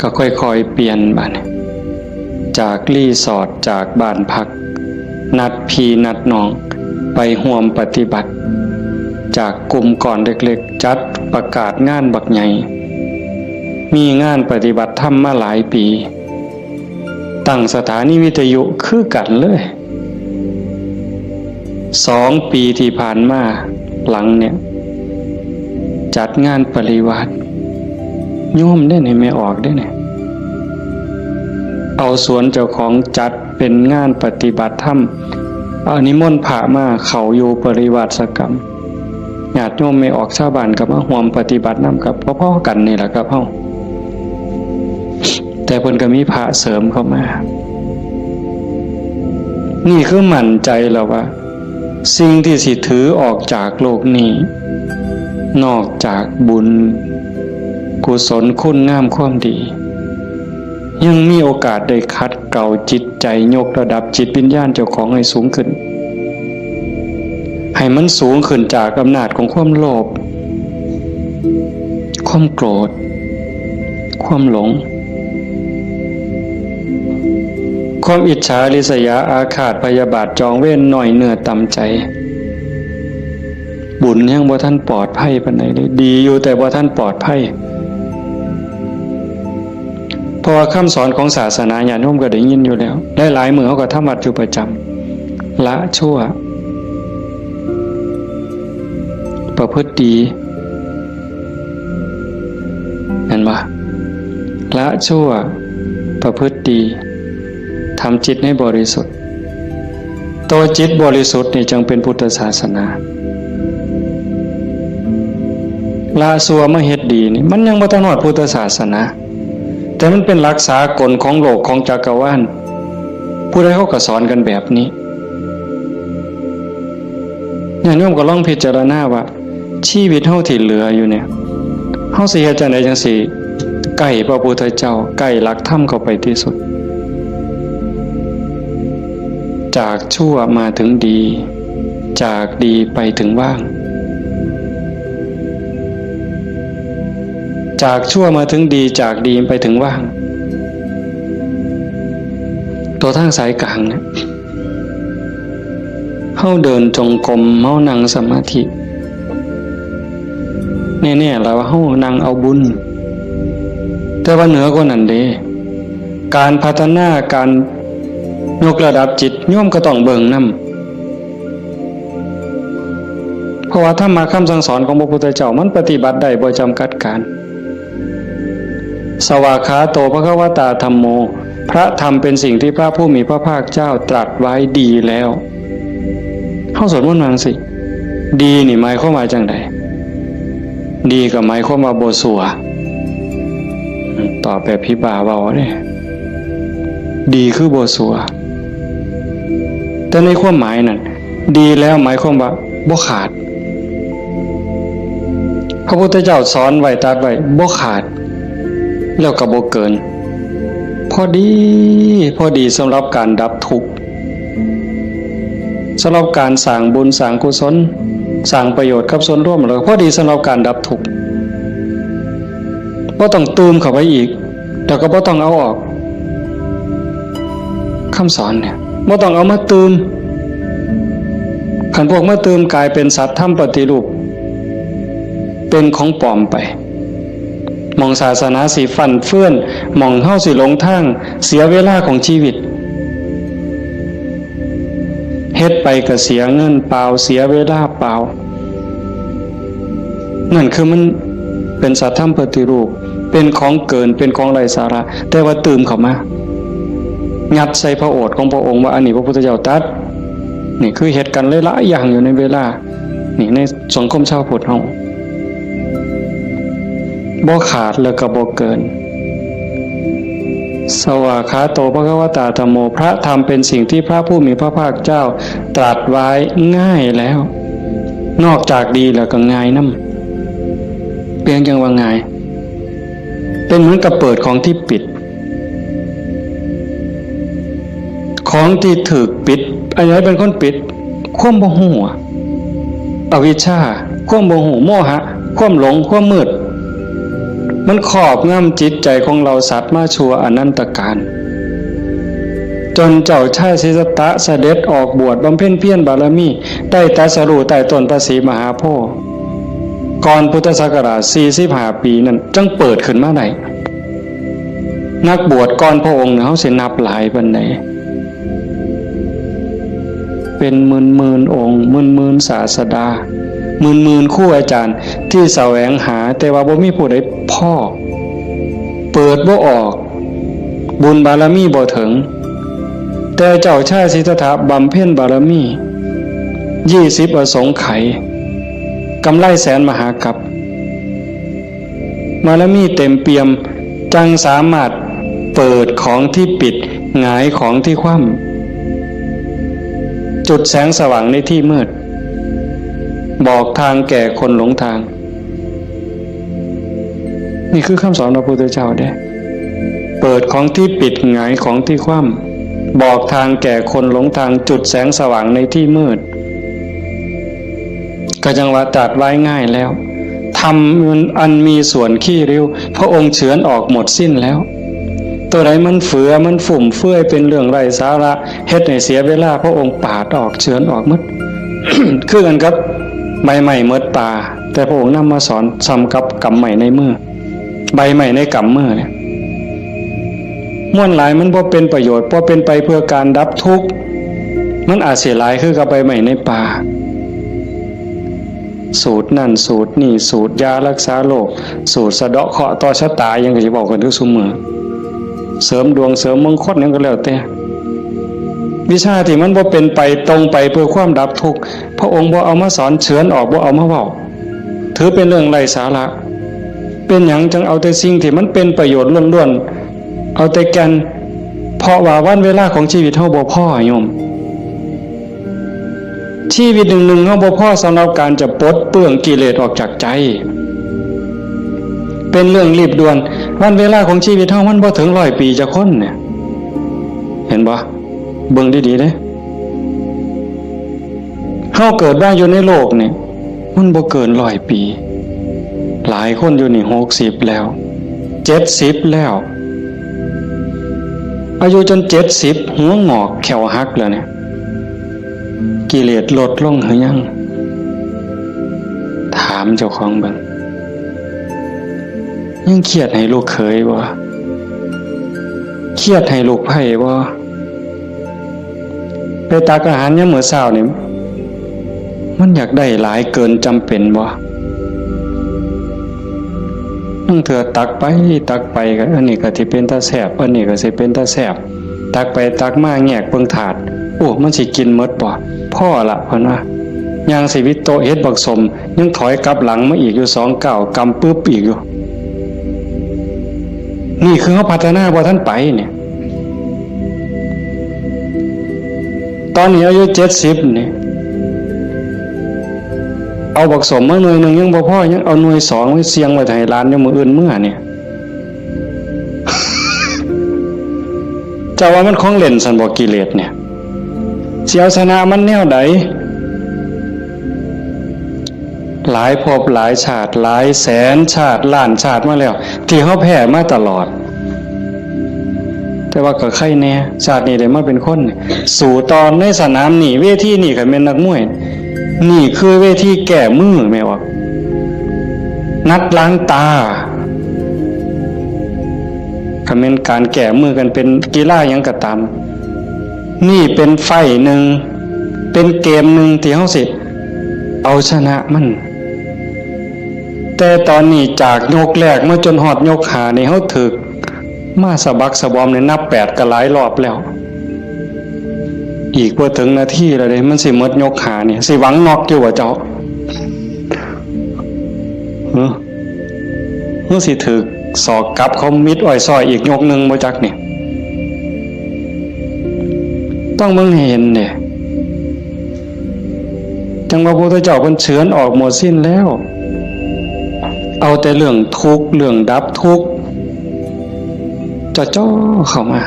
ก็ค่อยๆเปลี่ยนบัดนี้จากรีสอร์ทจากบ้านพักนัดพี่นัดน้องไปร่วมปฏิบัติจากกลุ่มก่อนเล็กๆจัดประกาศงานบักใหญ่มีงานปฏิบัติธรรมมาหลายปีตั้งสถานีวิทยุคือกันเลย2 ปีที่ผ่านมาหลังเนี่ยจัดงานปริวาสโยมได้ไหนไม่ออกได้ไหนเอาสวนเจ้าของจัดเป็นงานปฏิบัติธรรมเอานิมนต์พระมาเข้าอยู่ปริวาสกรรมญาติโยมไม่ออกชาวบ้านกับมาร่วมปฏิบัตินำกับพ่อๆกันนี่แหละครับเฮาแต่เพิ่นก็มีพระเสริมเข้ามานี่คือมั่นใจแล้วว่าสิ่งที่สิถือออกจากโลกนี้นอกจากบุญกุศลคุณงามความดียังมีโอกาสได้คัดเกลาจิตใจยกระดับจิตวิญญาณเจ้าของให้สูงขึ้นให้มันสูงขึ้นจากอำนาจของความโลภความโกรธความหลงความอิจฉาริษยาอาฆาตพยาบาทจองเว้นหน่อยเนื้อต่ำใจบุญยังบ่ท่านปลอดภัยปานใดเลยดีอยู่แต่บ่ท่านปลอดภัยเพราะว่าคำสอนของศาสนาญาติโยมก็ได้ยินอยู่แล้วหลายๆมื้อเฮาก็ทำวัดอยู่ประจำละชั่วประพฤติดีเห็นบ่ละชั่วประพฤติดีทำจิตให้บริสุทธิ์ตัวจิตบริสุทธิ์นี่จึงเป็นพุทธศาสนาละชั่วมาเฮ็ดดีนี่มันยังบ่ทันฮอดพุทธศาสนาแต่มันเป็นหลักสากลของโลกของจักรวาลผู้ใดเขาก็สอนกันแบบนี้ญาติโยมก็ลองพิจารณาว่าชีวิตเฮาที่เหลืออยู่เนี่ยเฮาสิเฮ็ดจังได๋จังสิใกล้พระพุทธเจ้าใกล้หลักธรรมเข้าไปที่สุดจากชั่วมาถึงดี จากดีไปถึงว่างจากชั่วมาถึงดีจากดีไปถึงว่างตัวทางสายกลางเนี่ยเฮาเดินจงกรมเฮานั่งสมาธิแน่ๆแล้วว่าเฮานั่งเอาบุญแต่ว่าเหนือกว่านั้นเด้การพัฒนาการยกระดับจิตโยมก็ต้องเบิ่งนำเพราะว่าธรรมะคำสั่งสอนของพระพุทธเจ้ามันปฏิบัติได้บ่จำกัดการสวากขาโตภควตาธัมโมพระธรรมเป็นสิ่งที่พระผู้มีพระภาคเจ้าตรัสไว้ดีแล้วเฮาสวดมนต์ว่าจังซี่ดีนี่หมายความว่าจังได๋ดีก็หมายความว่าบ่ชั่วตอบแบบพี่บ่าเว้าเด้ดีคือบ่ชั่วแต่ในความหมายนั้นดีแล้วหมายความว่าบ่ขาดพระพุทธเจ้าสอนไว้ตรัสไว้บ่ขาดแล้วก็บ่เกินพอดีสำหรับการดับทุกข์สำหรับการสร้างบุญสร้างกุศลสร้างประโยชน์กับส่วนรวมแล้วพอดีสำหรับการดับทุกข์บ่ต้องเติมเข้าไปอีกแล้วก็บ่ต้องเอาออกคำสอนเนี่ยบ่ต้องเอามาเติมคันพวกมาเติมกลายเป็นสัตว์ทำปฏิรูปเป็นของปลอมไปมองศาสนาสิฟั่นเฟื่อนมองเฮาสิหลงทางเสียเวลาของชีวิตเฮ็ดไปก็เสียเงินเปล่าเสียเวลาเปล่านั่นคือมันเป็นสัตว์ทำปฏิรูปเป็นของเกินเป็นของไร้สาระแต่ว่าตื่มเข้ามางัดใส่พระโอษฐ์ของพระองค์ว่าอันนี้พระพุทธเจ้าตรัสนี่คือเหตุการณ์หลายๆอย่างอยู่ในเวลานี่ในสังคมชาวพุทธเฮาบ่ขาดแล้วก็บ่เกินสวากขาโตภควตาธัมโมพระธรรมเป็นสิ่งที่พระผู้มีพระภาคเจ้าตรัสไว้ง่ายแล้วนอกจากดีแล้วก็ง่ายนำเพียงจังว่าง่ายเป็นเหมือนกับเปิดของที่ปิดของที่ถูกปิดอะไรเป็นคนปิดความบ่ฮู้อวิชชาความบ่ฮู้โมหะความหลงความมืดมันครอบงำจิตใจของเราสัตว์มาชั่วอนันตกาลจนเจ้าชายสิทธัตถะเสด็จออกบวชบำเพ็ญเพียรบารมีได้ตรัสรู้ใต้ต้นพระศรีมหาโพธิ์ก่อนพุทธศักราช45ปีนั้นจังเปิดขึ้นมาได้นักบวชก่อนพระองค์เฮาสินับหลายปานใดเป็นหมื่นองค์หมื่นศาสดาหมื่นครูอาจารย์ที่แสวงหาแต่ว่าบ่มีผู้ใดพ่อเปิดบ่ออกบุญบารมีบ่ถึงแต่เจ้าชายสิทธัตถะบำเพ็ญบารมี20อสงไขยกำไรแสนมหากัปบารมีเต็มเปี่ยมจังสามารถเปิดของที่ปิดหงายของที่คว่ำจุดแสงสว่างในที่มืดบอกทางแก่คนหลงทางนี่คือคำสอนพระพุทธเจ้าเด้เปิดของที่ปิดหงายของที่คว่ำบอกทางแก่คนหลงทางจุดแสงสว่างในที่มืดก็จังว่าตรัสไว้ง่ายแล้วทำอันมีส่วนขี้ริ้วพระองค์เฉือนออกหมดสิ้นแล้วตัวใดมันเฟือมันฝุ่มเฟื่อยเป็นเรื่องไร้สาระเฮ็ดให้เสียเวลาพระองค์ปาดออกเฉือนออกหมด คือกันครับใบใหม่เมิดตาแต่พระองค์นำมาสอนซ้ำกับกำใหม่ในมือใบใหม่ในกำมือเนี่ยม่วนหลายมันบ่เป็นประโยชน์บ่เป็นไปเพื่อการดับทุกข์มันอาจเสียหลายคือกับใบใหม่ในป่าสูตรนั่นสูตรนี่สูตรยารักษาโรคสูตรสะเดาะเคราะห์ต่อชะตายังก็สิบอกกันทุกซุมื้อเสริมดวงเสริมมงคลนั่นก็แล้วแต่วิชาที่มันบ่เป็นไปตรงไปเพื่อความดับทุกข์พระองค์บ่เอามาสอนเฉือนออกบ่เอามาเว้าถือเป็นเรื่องไร้สาระเป็นหยังจังเอาแต่สิ่งที่มันเป็นประโยชน์ล้วนๆเอาแต่แก่นเพราะว่าวันเวลาของชีวิตเฮาบ่พอโยมชีวิตหนึ่งๆเฮาบ่พอสำหรับการจะปลดเปลื้องกิเลสออกจากใจเป็นเรื่องรีบด่วนวันเวลาของชีวิตเฮามันบ่ถึง100 ปีจะคนเนี่ยเห็นบ่เบิ่งดีๆเด้ เฮาเกิดมาอยู่ในโลกนี่มันบ่เกิน100 ปีหลายคนอยู่นี่60แล้ว70แล้วอายุจน70หัวงอกแขวหักแล้วเนี่ยกิเลสลดลงหรือยังถามเจ้าของเบิ่งยังเครียดให้ลูกเขยบ่เครียดให้ลูกไผ่บ่ไปตักอาหารยามมื้อเช้านี่มันอยากได้หลายเกินจำเป็นบ่นั่งเถื่อตักไปก็อันนี้ก็สิเป็นตาแซ่บอันนี้ก็สิเป็นตาแซ่บตักไปตักมาแงกเบิ่งถาดโอ้มันสิกินหมดบ่พ่อละเพิ่นว่าย่างชีวิตโตเฮ็ดบักสมยังถอยกลับหลังมาอีกอยู่2 ก้าวกำปึ๊บอีกอยู่นี่คือเฮาพัฒนาบ่ทันไปเนี่ยตอนนี้อายุ70นี่เอาบักสมมาหน่วยนึงยังบ่พอยังเอาหน่วย2ไว้เสียงไว้ให้หลานอยู่มื้ออื่นมื้อเนี่ยเจ้าว่ามันของเล่นซั่นบ่กิเลสเนี่ยสิเอาชนะมันแนวใดหลายภพหลายชาติหลายแสนชาติล้านชาติมาแล้วที่เฮาแพ้มาตลอดแต่ว่าก็ใครแน่ชาตินี้ได้มาเป็นคนสู่ตอนในสนามนี่เวทีนี่ก็เป็นนักมวยนี่คือเวทีแก้มือแม่ว่านัดล้างตาก็เป็นการแก้มือกันเป็นกีฬาหยังก็ตามนี่เป็นไฟหนึ่งเป็นเกมหนึ่งที่เฮาสิเอาชนะมันแต่ตอนนี้จากยกแรกมาจนฮอดยก5นี่เฮาถึกมาสะบักสะบอมในนับ8ก็หลายรอบแล้วอีกบ่ถึงนาทีแล้วเด้มันสิหมดยก5นี่สิหวังน็อกอยู่ว่าเจ้าสิถึกศอกกลับเขามิดอ้อยซอยอีกยกนึงบ่จักนี่ต้องมึงเห็นเนี่ยจังว่าพระพุทธเจ้าเพิ่นเฉือนออกหมดสิ้นแล้วเอาแต่เรื่องทุกข์เรื่องดับทุกข์จะจ่อเข้ามา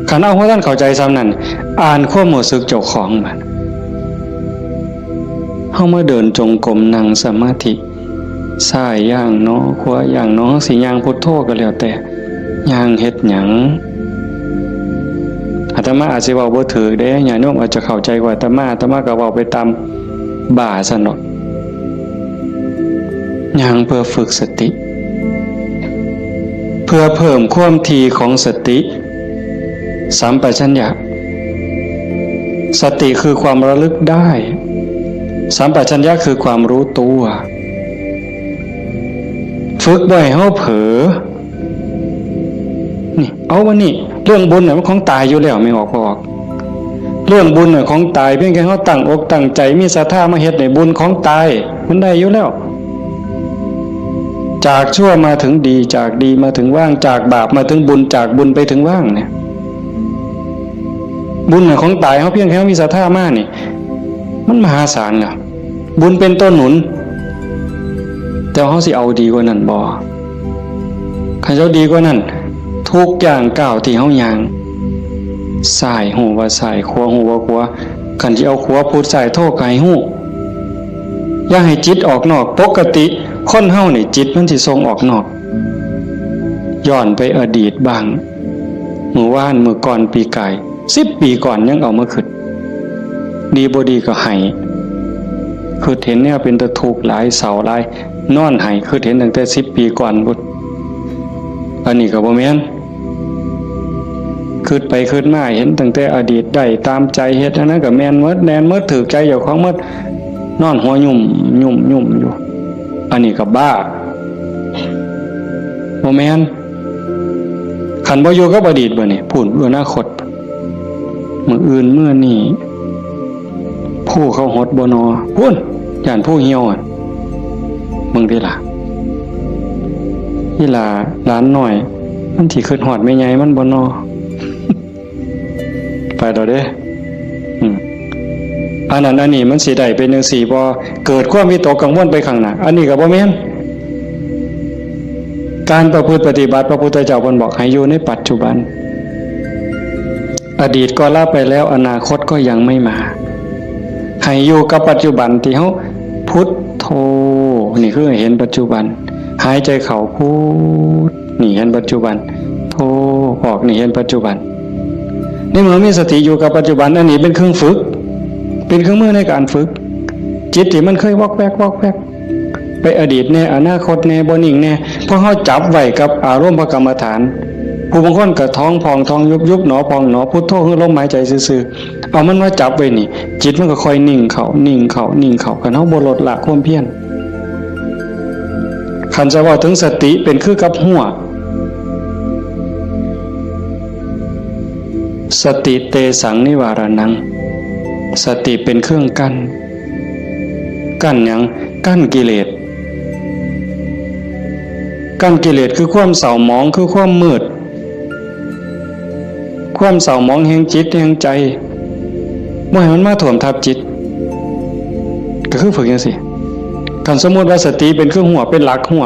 คันเอาว่าท่านเข้าใจซ้ำนั้นอ่านความรู้สึกเจ้าของมันเฮามาเดินจงกรมนั่งสมาธิซ้ายย่างเนาะขวาย่างเนาะสิย่างพุทโธก็แล้วแต่ย่างเฮ็ดหยังอาตมาอาจสิเว้าบ่ถูกเด้ญาติโยมอาจจะเข้าใจกว่าอาตมาก็เว้าไปตามบ่าซั่นเนาะย่างเพื่อฝึกสติเพื่อเพิ่มความถี่ของสติสัมปชัญญะสติคือความระลึกได้สัมปชัญญะคือความรู้ตัวฝึกบ่ให้เฮาเผลอนี่เอาว่านี่เรื่องบุญน่ะมันของตายอยู่แล้วไม่ออกบ่ออกเรื่องบุญน่ะของตายเพียงแค่เฮาตั้งอกตั้งใจมีศรัทธามาเฮ็ดให้บุญของตายมันได้อยู่แล้วจากชั่วมาถึงดีจากดีมาถึงว่างจากบาปมาถึงบุญจากบุญไปถึงว่างเนี่ยบุญน่ะของตายเฮาเพียงแค่มีศรัทธามานี่มันมหาศาลน่ะบุญเป็นต้นหนุนแต่เฮาสิเอาดีกว่านั้นบ่คันเจ้าดีกว่านั้นทุกอย่างก้าวที่เฮาย่างซ้ายหูว่าซ้ายขวาหูว่าขวาคันสิเอาขวาพูดซ้ายโทก็ให้ฮู้อย่าให้จิตออกนอกปกติคนเฮานี่จิตมันสิส่งออกนอกย้อนไปอดีตบ้างมื้อวานมื้อก่อนปีกาย10 ปีก่อนยังเอามาคิดดีบ่ดีก็ให้คือเห็นแนวเป็นตะทุกข์หลายเศร้าหลายนอนให้คือเห็นตั้งแต่10 ปีก่อนพุ่นอันนี้ก็บ่แม่นคิดไปคิดมาเห็นตั้งแต่อดีตได้ตามใจเฮ็ดอันนั้นก็แม่นหมดแน่นหมดถูกใจเจ้าของหมดนอนหัวยุ่มอยู่อันนี้ก็บ้าบ่แม่นคันบ่อยู่กับอดีตบ่นี่พูดอนาคตมื้ออื่นมื้อนี้ผู้เขาหดบ่นอพุ่นย่านผู้เหี่ยวมึงติล่ะอีหล่าหลานน้อยมันสิคิดฮอดแม่ใหญ่มันบ่นอ ไปดอกเด้อันนั้นอันนี้มันสิได้เป็นจังซี่บ่เกิดความวิตกกังวลไปข้างหน้าอันนี้ก็บ่แม่นการประพฤติปฏิบัติพระพุทธเจ้าเพิ่นบอกให้อยู่ในปัจจุบันอดีตก็ละไปแล้วอนาคตก็ยังไม่มา ให้อยู่กับปัจจุบันที่เฮาพุทโธนี่คือเห็นปัจจุบันหายใจเข้าพุทนี่เห็นปัจจุบันโธออกนี่เห็นปัจจุบันในเมื่อมีสติอยู่กับปัจจุบันอันนี้เป็นเครื่องฝึกเป็นเครื่องมือในการฝึกจิตที่มันเคยวอกแวกไปอดีตแน่อนาคตแน่บ่นิ่งแน่พอเฮาจับไว้กับอารมณ์พระกรรมฐานผู้บางคนก็ท้องพองท้องยุบหนอพองหนอพุทโธคือลมหายใจซื่อๆเอามันมาจับไว้นี่จิตมันก็ค่อยนิ่งเข้ากันเฮาบ่ลดละความเพียรคันจะว่าถึงสติเป็นคือกับหัวสติเตสังนิวารนังสติเป็นเครื่องกั้นหยังกั้นกิเลสคือความเศร้าหมองคือความมืดความเศร้าหมองแห่งจิตแห่งใจบ่ให้มันมาท่วมทับจิตก็คือฝึกจังซี่คันสมมุติว่าสติเป็นเครื่องหัวเป็นหลักหัว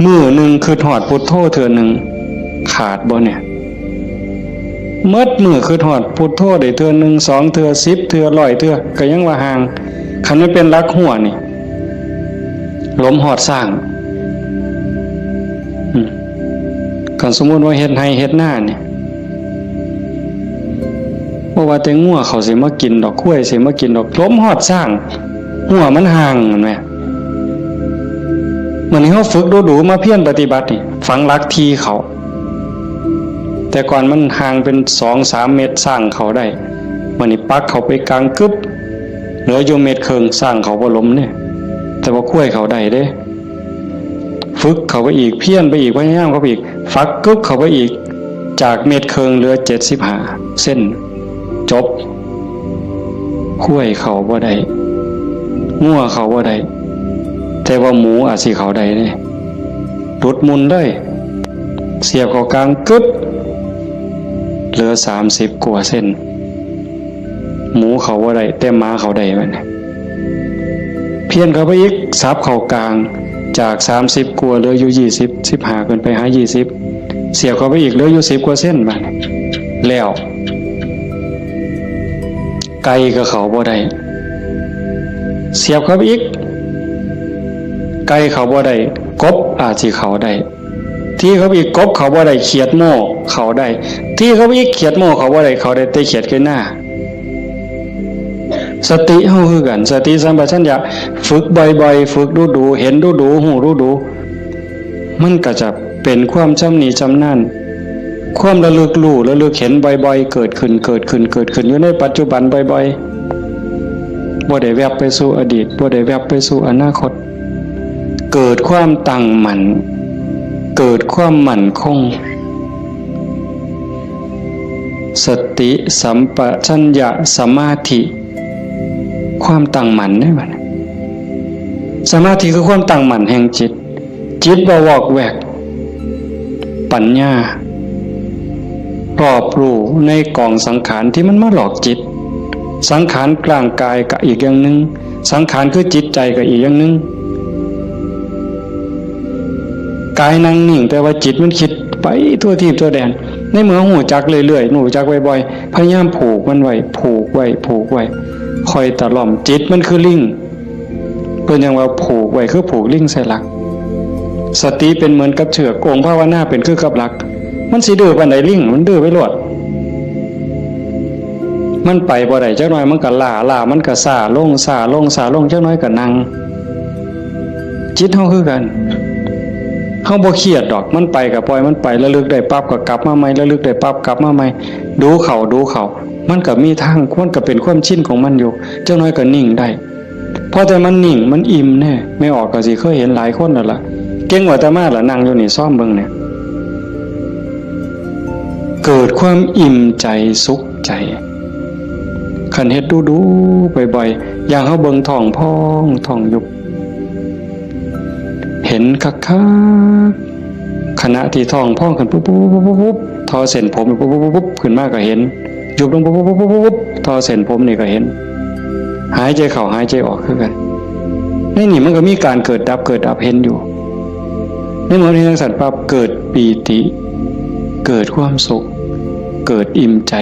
มื้อนึงคือฮอดพุทโธเทื่อนึงขาดบ่เนี่ยเมิดมือคือถอดพุทโธได้เทื่อนึง2เทื่อ10เทื่อ100เทื่อก็ยังว่าห่างคันมันเป็นลักหัวนี่ลมหอดสร้างคันสมมุติว่าเฮ็ดให้เฮ็ดหน้านี่บ่ว่าแต่งัวเขาสิมากินดอกกล้วยสิมากินดอกลมหอดสร้างหัวมันห่างแม่นมั้ยมื้อนี้เฮาฝึกดูๆมาเพียรปฏิบัตินี่ฝังหลักทีเขาแต่ก่อนมันห่างเป็น 2-3 เมตรสร้างเขาได้วันนี้ปักเขาไปกลางกึบเหลืออยู่เมตรครึ่งสร้างเขาบ่ล้มเนี่ยแต่ว่าคุ้ยเขาได้เด้ฝึกเขาไปอีกเพี้ยนไปอีกพยายามเขาไปอีกฟักกึบเขาไปอีกจากเมตรครึ่งเหลือ75เส้นจบคุ้ยเขาบ่ได้งัวเขาบ่ได้แต่ว่าหมูอาจสิเขาได้เด้รุดมุนได้เสียบเข้ากลางกึบเหลือ30กว่าเส้นหมูเขาว่าได้แต่ม้าเขาได้มันเพี้ยนเขาไปอีกซับเขากลางจาก30กว่าเหลืออยู่20 15ขึ้นไปหา20เสียบเขาไปอีกเหลืออยู่10กว่าเส้นมันแล้วไก่ก็เขาบ่ได้เสียบเขาไปอีกไก่เขาบ่ได้กบอาจสิเขาได้ที่เขาอีกกบเขาบ่ได้เขียดโม่เขาได้ที่เขาอีกเขียดโม่เขาบ่ได้เขาได้แต่เขียดขึ้นหน้าสติเฮาคือกันสติสัมปชัญญะฝึกบ่อยๆฝึกดูๆเห็นดูๆหูดูๆมันก็จะเป็นความชำนิชำนาญความระลึกรู้ระลึกเห็นบ่อยๆเกิดขึ้นอยู่ในปัจจุบันบ่อยๆบ่ได้แวบไปสู่อดีตบ่ได้แวบไปสู่อนาคตเกิดความตั้งมั่นเกิดความมั่นคงสติสัมปชัญญะสมาธิความตั้งมั่นได้บ่สมาธิคือความตั้งมั่นแห่งจิตบ่วอกแวกปัญญารอบรู้ในกองสังขารที่มันมาหลอกจิตสังขารกลางกายก็อีกอย่างนึงสังขารคือจิตใจก็อีกอย่างนึงกายนั่งนิ่งแต่ว่าจิตมันคิดไปทั่วทิพย์ทั่วแดนในเมื่อหูจักเรื่อยๆหูจักบ่อยๆพยายามผูกมันไว้คอยตะล่อมจิตมันคือลิงเพิ่นยังว่าผูกไว้คือผูกลิงใส่หลักสติเป็นเหมือนกับเชือกองค์ภาวนาเป็นคือกับหลักมันสิดื้อปานใดลิงมันดื้อไว้โลดมันไปบ่ได้จักหน่อยมันก็ล่ามันก็ซ่าลงจักหน่อยก็นั่งจิตเฮาคือกันเฮาบ่เครียดดอกมันไปก็ปล่อยมันไประลึกได้ปั๊บก็กลับมาใหม่ระลึกได้ปั๊บกลับมาใหม่ดูเขามันก็มีทางมันก็เป็นความชินของมันอยู่จักหน่อยก็นิ่งได้พอแต่มันนิ่งมันอิ่มแน่ไม่ออกก็สิเคยเห็นหลายคนนั่นล่ะเก่งกว่าแต่มาล่ะนั่งอยู่นี่ซ้อมเบิ่งเนี่ยเกิดความอิ่มใจสุขใจคันเฮ็ดดูๆบ่อยๆอย่างเฮาเบิ่งท้องพองท้องยุบเห็นคักๆขณะที่ท้องพองขึ้นปุ๊บทอเส้นผมปุ๊บขึ้นมาก็เห็นยุบลงปุ๊บทอเส้นผมนี่ก็เห็นหายใจเข้าหายใจออกคือกันในนี่มันก็มีการเกิดดับเห็นอยู่ในเมื่อที่ทั้งสัตว์ปั๊บเกิดปีติเกิดความสุขเกิดอิ่มใจ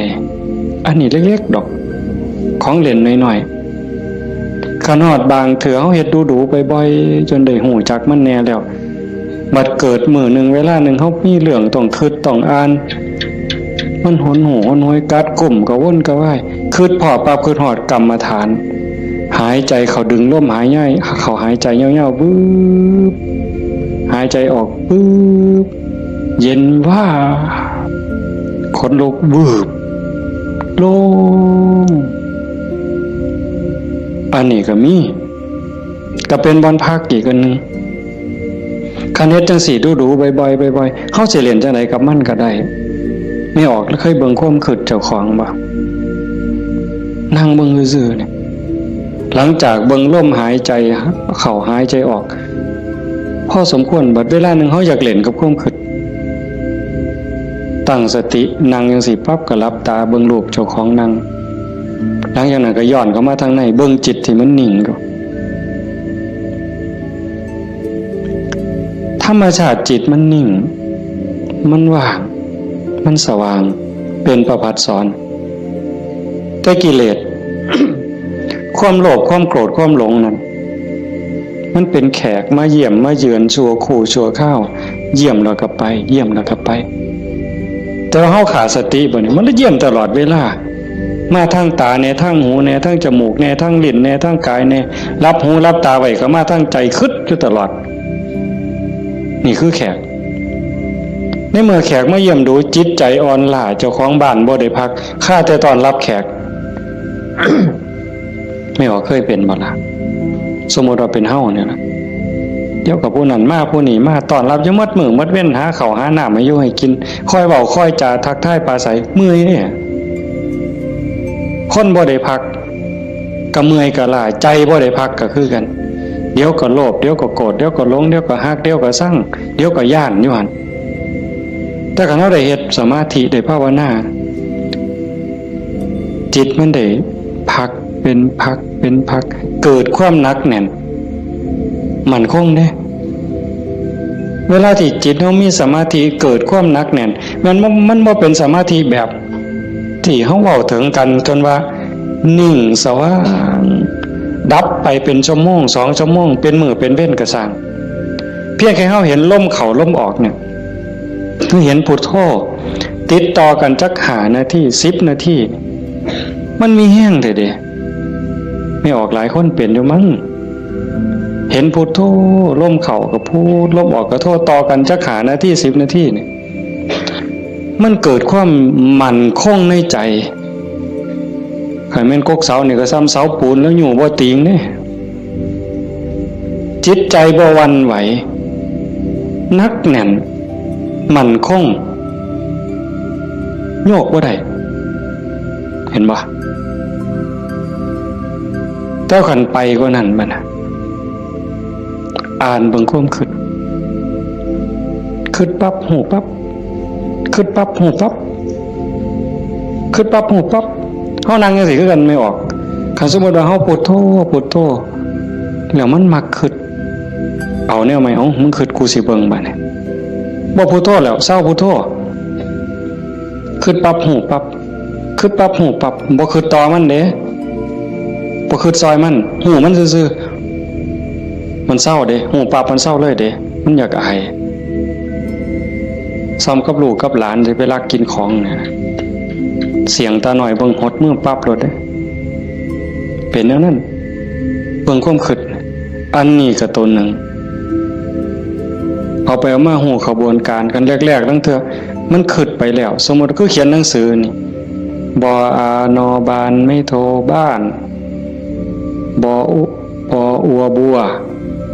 อันนี้เล็กๆดอกข ของเล่นหน่อยๆขนาดบางเถื่อเฮาเฮ็ดดูๆบ่อยๆจนได้หูจักมันแน่แล้วบัดเกิดมื้อนึงเวลานึงเฮามีเรื่องต้องคิดต้องอ่านมันหนหูหนหวยกัดกลุ่มกระวนกระวายคิดพอปั๊บคิดฮอดกรรมฐานหายใจเข้าดึงลมหายใจเข้าหายใจยาวๆบึ๊บหายใจออกบึ๊บเย็นว่าขนลุกวืบโล่งอันนี้ก็มีก็เป็นบอนพักอีกอันนึงคันเฮ็ดจังสี่ดูๆบ่อยๆบ่อยๆเฮาสิเล่นจังไดกับมันก็ได้ไม่ออกแล้วเคยเบิ่งความคิดเจ้าของบ่นั่งเบิ่งซื่อๆเนี่ยหลังจากเบิ่งลมหายใจเข้าหายใจออกพอสมควรบัดเวลานึงเฮาอยากเล่นกับความคิดตั้งสตินั่งจังซี่ปั๊บก็หลับตาเบิ่งรูปเจ้าของนั่งหลังจากนั้นก็ย้อนเข้ามาทางในเบิ่งจิตที่มันนิ่งอยู่ธรรมชาติจิตมันนิ่งมันว่างมันสว่างเป็นประภัสสรแต่กิเลส ความโลภความโกรธความหลงนั้นมันเป็นแขกมาเยี่ยมมาเยือนชั่วคู่ชั่วข้าวเยี่ยมแล้วก็ไปเยี่ยมแล้วก็ไปแต่ว่าเฮาขาดสติบ่นี่มันเยี่ยมตลอดเวลามาทางตาแน่ทางหูแน่ทางจมูกแน่ทางลิ้นแน่ทางกายแน่รับหูรับตาไว้ก็มาทางใจคิดอยู่ตลอดนี่คือแขกในเมื่อแขกมาเยี่ยมดูจิตใจอ่อนล้าเจ้าของบ้านบ่ได้พักข้าแต่ตอนรับแขก ไม่ว่าเคยเป็นบ่ล่ะสมมุติว่าเป็นเฮาเนี่ยนะเดี๋ยวกับผู้นั้นมาผู้นี้มาตอนรับอยู่มัดมื้อมัดเว้นหาข้าวหาน้ำมาอยู่ให้กินคอยเว้าคอยจาทักทายปราศัยเมื่อยเนี่ยคนบ่ได้พักก็เมื่อยก็ล้าใจบ่ได้พักก็คือกันเดี๋ยวก็โลภเดี๋ยวก็โกรธเดี๋ยวก็หลงเดี๋ยวก็ฮักเดี๋ยวก็ซังเดี๋ยวก็ย้านอยู่หั่นแต่คันเฮาได้เฮ็ดสมาธิได้ภาวนาจิตมันได้พักเป็นพักเกิดความหนักแน่นมั่นคงเด้เวลาที่จิตเฮามีสมาธิเกิดความหนักแน่นมันบ่เป็นสมาธิแบบที่เฮาเว้าถึงกันจนว่านิ่งสว่างดับไปเป็นชั่วโมง2ชั่วโมงเป็นมื้อเป็นเว้นก็สร้างเพียงแค่เฮาเห็นลมเข้าลมออกเนี่ยคือเห็นพุทโธติดต่อกันจัก5นาที10นาทีมันมีแห้งเด้ไม่ออกหลายคนเป็นอยู่มั้งเห็นพุทโธลมเข้าก็พูดลมออกก็โทต่อกันจัก5นาที10นาทีนี่มันเกิดความมั่นคงในใจใครแม่นกกเสานี่ก็ซ้ำเสาปูนแล้วอยู่บ่ติงเด้จิตใจบ่หวั่นไหวนักแน่นมั่นคงโยกบ่ได้เห็นบ่แต่ขันไปกว่านั้นบัดน่ะอ่านเบิ่งความคิดปั๊บหูปั๊บคิดปั๊บหูปั๊บคิดปั๊บหูปั๊บเฮานั่งจังซี่คือกันไม่ออกคันสมมุติว่าเฮาพุทโธแล้วมันมักคิดเอาแนวใหม่มึงคิดกูสิเบิ่งบัดนี้บ่พุทโธแล้วเศร้าพุทโธคิดปั๊บหูปั๊บคิดปั๊บหูปั๊บบ่คิดต่อมันเด้บ่คิดซอยมันหูมันซื่อๆมันเศร้าเด้หูปั๊บมันเศร้าเลยเด้มันอยากอายซ้ำกับลูกกับหลานสิไปลักกินของเนี่ยเสียงตาหน่อยเบิ่งหดมือปั๊บโลดเด้เป็นแนวนั้นเบิ่งความคิดอันนี้ก็ตัวหนึ่งเอาไปเอามาหูขบวนการกันแรกๆตั้งเถอะมันคิดไปแล้วสมมติคือเขียนหนังสือนี่บออานอบานไม่โทบ้านบออัวบัว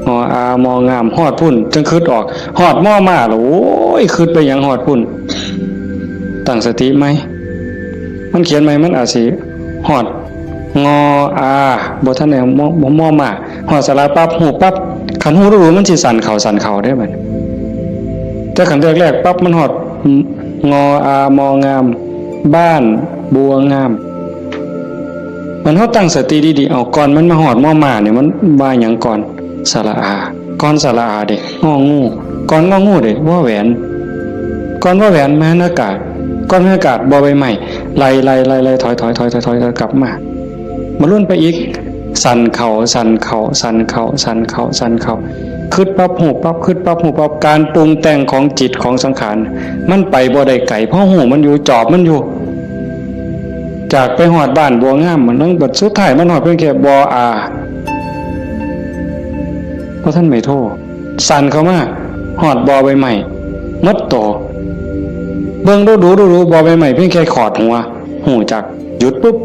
หออามองามฮอดพุ่นจังคิดออกฮอดม่อมาแล้วโอ้ยคิดไปหยังฮอดพุ่นตั้งสติไหมมันเขียนไหมมันอาจสิฮอดงออาบ่ทันได้ม่อมาฮอดสระปั๊บหูปั๊บคันหูรู้มันสิสั่นเข่าได้บัดแต่คันแรกๆปั๊บมันฮอดงออามองามบ้านบัวงามมันเฮาตั้งสติดีๆเอาก่อนมันมาฮอดม่อมาเนี่ยมันว่าหยังก่อนสระอาก่อนสระอาเด้งองูก่อนงองูเด้ว่าแหวนก่อนว่าแหวนมหาอากาศก่อนมหาอากาศบ่ใบไม้ไล่ถอยกลับมา มาลุ้นไปอีกสั่นเข่าสั่นเข่าสั่นเข่าสั่นเข่าสั่นเข่าคิดปั๊บหูปั๊บคิดปั๊บหูปั๊บการปรุงแต่งของจิตของสังขารมันไปบ่ได้ไกลเพราะหูมันอยู่จอบมันอยู่จากไปหอดบ้านบัวงามมันต้องบทสุดท้ายมันหอดเพียงแค่บออาเพราะท่านไม่โทษสั่นเข้ามาหอดบอใบใหม่มัดโตเบิ่งดูบอใบใหม่เพียงแค่ขอดหัวหูจักหยุดปุ๊บ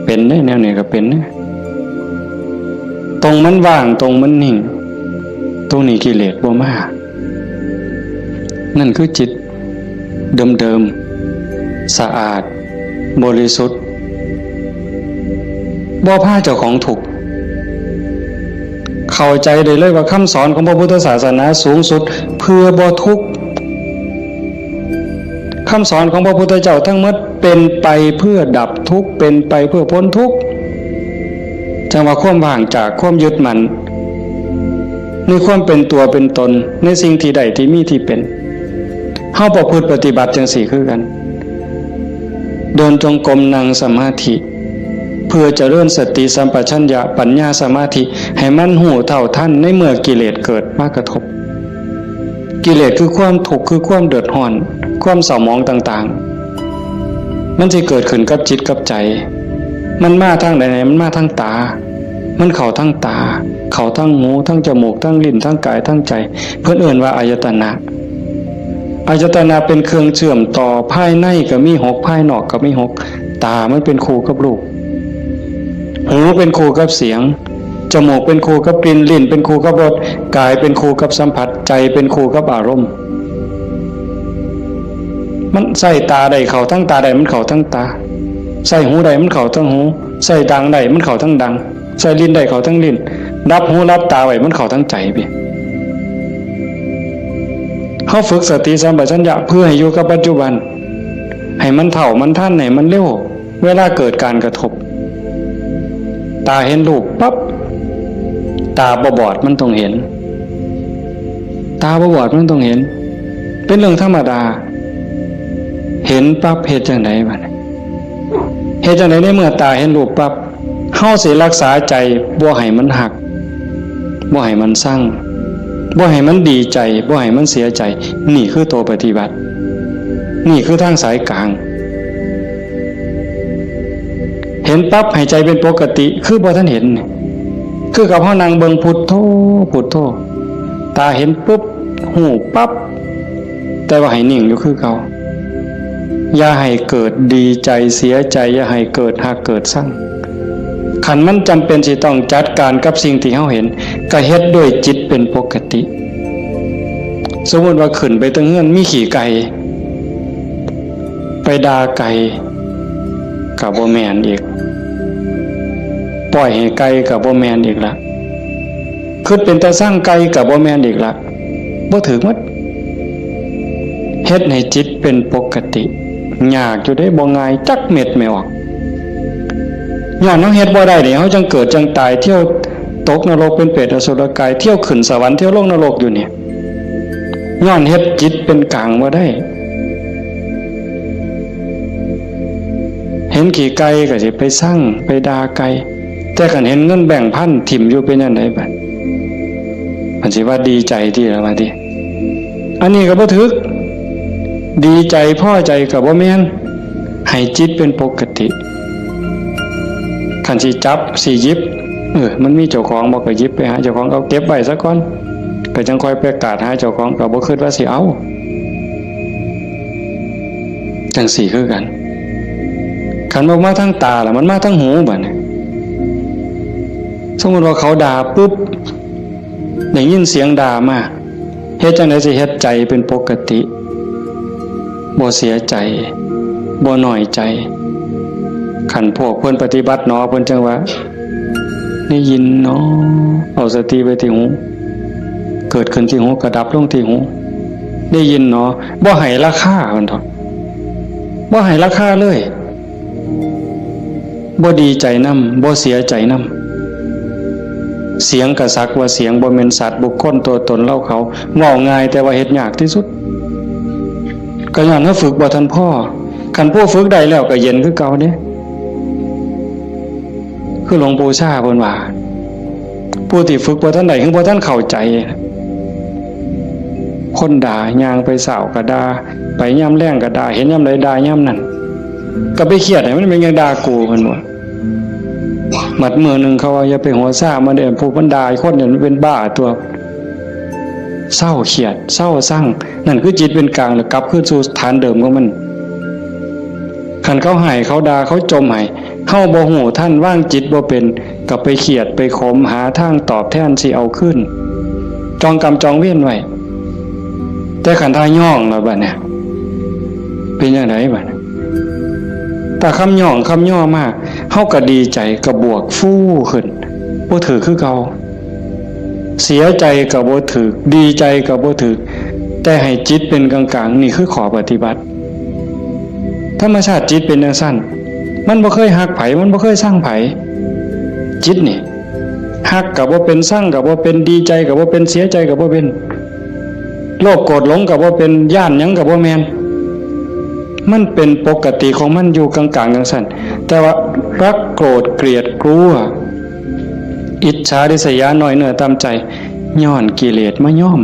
เป็นได้แนวไหนก็เป็นนะตรงมันว่างตรงมันนิ่งตรงนี้กิเลสบ่มานั่นคือจิตเดิมๆสะอาดบริสุทธิ์บ่พาเจ้าของถูกเข้าใจได้เลยว่าคำสอนของพระพุทธศาสนาสูงสุดเพื่อบ่ทุกข์คำสอนของพระพุทธเจ้าทั้งหมดเป็นไปเพื่อดับทุกข์เป็นไปเพื่อพ้นทุกข์จังว่าความว่างจากความยึดมั่นในความเป็นตัวเป็นตนในสิ่งที่ใดที่มีที่เป็นเฮาประพฤติปฏิบัติจังสี่คือกันเดินจงกรมนั่งสมาธิเพื่อเจริญสติสัมปชัญญะปัญญาสมาธิให้มันหูเท่าทันในเมื่อกิเลสเกิดมากระทบกิเลสคือความทุกข์คือความเดือดร้อนความเศร้าหมองต่างๆมันจะเกิดขึ้นกับจิตกับใจมันมาทางไหนมันมาทางตามันเข้าทางตาเข้าทางหูทางจมูกทางลิ้นทางกายทางใจเพิ่นเอิ้นว่าอายตนะอายตนะเป็นเครื่องเชื่อมต่อภายในก็มี6ภายนอกก็มี6ตามันเป็นคู่กับรูปหูเป็นคู่กับเสียงจมูกเป็นคู่กับกลิ่นลิ้นเป็นคู่กับรสกายเป็นคู่กับสัมผัสใจเป็นคู่กับอารมณ์มันใส่ตาใดเข้าทั้งตาใดมันเข้าทั้งตาใส่หูใดมันเข้าทั้งหูใส่ดังใดมันเข้าทั้งดังใส่ลิ้นใดเข้าทั้งลิ้นรับหูรับตาไว้มันเข้าทั้งใจพี่เฮาฝึกสติสัมปชัญญะเพื่อให้อยู่กับปัจจุบันให้มันเท่ามันทันให้มันเร็วเวลาเกิดการกระทบตาเห็นรูปปั๊บตาบอดมันต้องเห็นตาบอดมันต้องเห็นเป็นเรื่องธรรมดาเห็นปั๊บเฮ็ดจังได๋บัดเฮ็ดจังได๋ในเมื่อตาเห็นรูปปั๊บเฮาสิรักษาใจบ่ให้มันหักบ่ให้มันสั่งบ่ให้มันดีใจบ่ให้มันเสียใจนี่คือตัวปฏิบัตินี่คือทางสายกลางเห็นปั๊บให้ใจเป็นปกติคือบ่ทันเห็นคือกับเฮานั่งเบิ่งพุทโธพุทโธตาเห็นปุ๊บหูปั๊บแต่ว่าให้นิ่งอยู่คือเก่าอย่าให้เกิดดีใจเสียใจอย่าให้เกิดหักเกิดสั่งขันมันจำเป็นสิต้องจัดการกับสิ่งที่เฮาเห็นก็เฮ็ดด้วยจิตเป็นปกติสมมติว่าขึ้นไปตั้งเฮือนมีขี่ไก่ไปด่าไก่ก็บ่แม่นอีกปล่อยให้ไก่ก็บ่แม่นอีกละคิดเป็นตาสร้างไก่ก็บ่แม่นอีกละบ่ถึงหมดเฮ็ดให้จิตเป็นปกติยากอยู่ได้บ่ง่ายจักเม็ดไม่ออกย้อนเฮาเฮ็ดบ่ได้นี่เฮาจังเกิดจังตายเที่ยวตกนรกเป็นเปรตอสุรกายเที่ยวขึ้นสวรรค์เที่ยวลงนรกอยู่นี่ย้อนเฮ็ดจิตเป็นกลางบ่ได้เห็นขี่ไก่ก็สิไปสั่งไปด่าไก่แต่คันเห็นเงินแบ่งพันถิ่มอยู่เป็นจังได๋บัดมันสิว่าดีใจที่ละว่าติอันนี้ก็บ่ถึกดีใจพอใจก็บ่แม่นให้จิตเป็นปกติคันสิจับสิหยิบมันมีเจ้าของบ่ก็หยิบไปหาเจ้าของเอาเก็บไว้ซะก่อนก็จังค่อยประกาศหาเจ้าของก็บ่คิดว่าสิเอาจังสี่คือกันคันบ่มาทางตาล่ะมันมาทางหูบัดนี้สมมุติว่าเขาด่าปุ๊บได้ยินเสียงด่ามาเฮ็ดจังได๋สิเฮ็ดใจเป็นปกติบ่เสียใจบ่น้อยใจขันพวกเพิ่นปฏิบัติเนาะเพิ่นจังว่าได้ยินเนาะเอาสติไว้ที่หูเกิดขึ้นที่หูกระดับลงที่หูได้ยินเนาะบ่ให้ราคาเพิ่นเถาะบ่ให้ราคาเลยบ่ดีใจนำบ่เสียใจนำเสียงกระซักว่าเสียงบ่แม่นสัตว์บุคคลตัวตนเล่าเขาเว้าง่ายแต่ว่าเฮ็ดยากที่สุดก็ย้อนเฮาฝึกบ่ทันพ่อคันผู้ฝึกได้แล้วก็เย็นคือเก่าเด้ คือหลวงปู่ชาเพิ่นว่าผู้ที่ฝึกบ่ทันใดคือบ่ทันเข้าใจคนด่าย่างไปเศร้าก็ด่าไปย่ำแรงก็ด่าเห็นย่ำใดด่าย่ำนั้นก็ไปเครียดให้มันเป็นยังด่ากูเพิ่นบ่หมัดมือนึงเขาว่าอย่าไปหัวซ่ามาเด้อผู้บรรดาคนเนี่ยมันเป็นบ้าตัวเศร้าเครียดเศร้าสั่งนั่นคือจิตเป็นกลางแล้วกลับคืนสู่ฐานเดิมของมันคันเขาให้เขาด่าเขาจมให้เฮาบ่ฮู้ท่านว่างจิตบ่เป็นก็ไปเครียดไปขมหาทางตอบแทนสิเอาขึ้นจองกรรมจองเวรไว้แต่ขันทาย่องแล้วบัดเนี่ยเป็นจังไดบัดแต่คำย่องคำย่อมากเฮาก็ดีใจก็บวกฟู่ขึ้นบ่ถือคือเก่าเสียใจก็บ่ถือดีใจก็บ่ถือแต่ให้จิตเป็นกลางๆนี่คือขอปฏิบัติธรรมชาติจิตเป็นจังซั่นมันบ่เคยฮักไผมันบ่เคยสร้างไผจิตนี่ฮักก็บ่เป็นสร้างก็บ่เป็นดีใจก็บ่เป็นเสียใจก็บ่เป็นโลภโกรธหลงก็บ่เป็นย่านหยังก็บ่แม่นมันเป็นปกติของมันอยู่กลางๆจังซั่นแต่ว่ารักโกรธเกลียดกลัวอิจฉาริษยาน้อยเนื้อตามใจย้อนกิเลสมาย่อม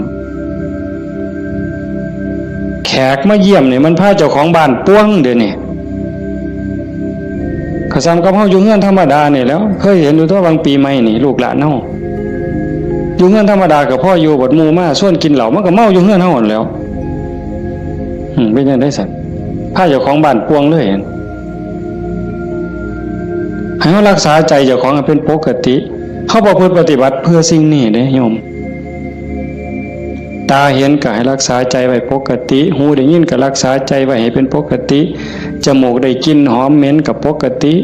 แขกมาเยี่ยมนี่มันพาเจ้าของบ้านป้วงเด้นี่ก็ซ้ำกับเฮาอยู่เฮือนธรรมดานี่แล้วเคยเห็นอยู่ตัวบางปีใหม่นี่ลูกหลานเฮาอยู่เฮือนธรรมดากับพ่ออยู่บดหมู่มาชวนกินเหล้ามันก็เมาอยู่เฮือนเฮาหมดแล้วเป็นจังได๋ซั่นพาเจ้าของบ้านป้วงเลยให้เรารักษาใจเจ้าของให้เป็นปกติเขาประพฤติปฏิบัติเพื่อสิ่งนี้เด้โยมตาเห็นก็ให้รักษาใจไว้ปกติหูได้ยินก็รักษาใจไว้ให้เป็นปกติจมูกได้กลิ่นหอมเหม็นก็ปกติ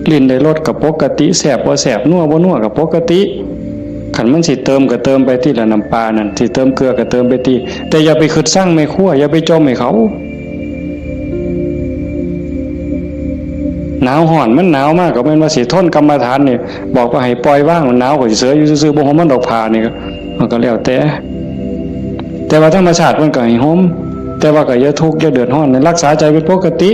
ลิ้นได้รสก็ปกติแซ่บบ่แซ่บนัวบ่นัวก็ปกติขันมันสิเติมก็เติมไปที่ละน้ำปลานั่นสิเติมเกลือก็เติมไปที่แต่อย่าไปคิดสร้างไม่คั่วอย่าไปจมให้เขาหนาวห่อนมันหนาวมากก็แม่นว่าสิทนกรรมฐานนี่บอกว่าให้ปล่อยว่างมันหนาวก็สิเสืออยู่ซื่อๆบ่ฮ้มมันดอกผ้านี่ก็มันก็แล้วแต่ว่าธรรมชาติมันก็ให้ฮ้มแต่ว่าก็อย่าทุกข์อย่าเดือดร้อนรักษาใจเป็นปกติ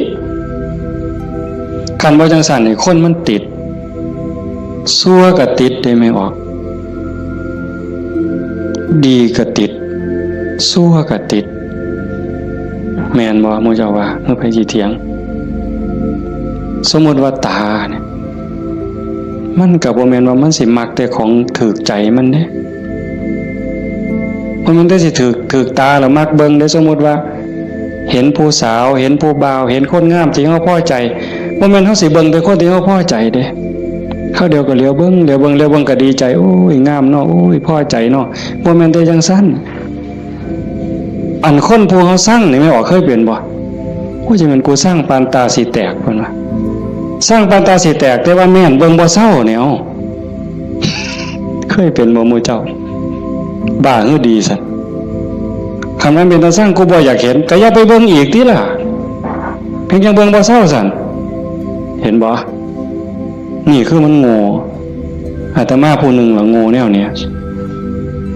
คันบ่จังซั่นนี่คนมันติดซั่วก็ติดได้ไม่ออกดีก็ติดซั่วก็ติดแม่นบ่หมู่เจ้าว่าเมื่อไปสิเถียงสมมุติว่าตาเนี่ยมันก็บ่แม่นว่ามันสิมักแต่ของถูกใจมันเด้มันได้สิถูกตาแล้วมักเบิ่งได้สมมุติว่าเห็นผู้สาวเห็นผู้บ่าวเห็นคนงามที่เฮาพอใจบ่แม่นเฮาสิเบิ่งแต่คนที่เฮาพอใจเด้เขาเดียวก็เหลียวเบิ่งก็ดีใจโอ้ยงามเนาะโอ้ยพอใจเนาะบ่แม่นแต่จังซั่นอันคนผู้เฮาสร้างนี่ไม่ออกเคยเป็นบ่โอ้ยจังแม่นกูสร้างปานตาสิแตกเพิ่นว่าสร้างปานตาสิแตกแต่ว่าแม่นเบิ่งบ่เศร้าเนี่ยเอาเคยเป็นบ่หมู่เจ้าบ้าหรือดีซั่นคำนั้นเป็นตาสร้างกูบ่อยากเห็นก็อย่าไปเบิ่งอีกติล่ะเพียงยังเบิ่งบ่เศร้าซั่นเห็นบ่นี่คือมันโง่อาตมาผู้หนึ่งละโง่แนวเนี้ย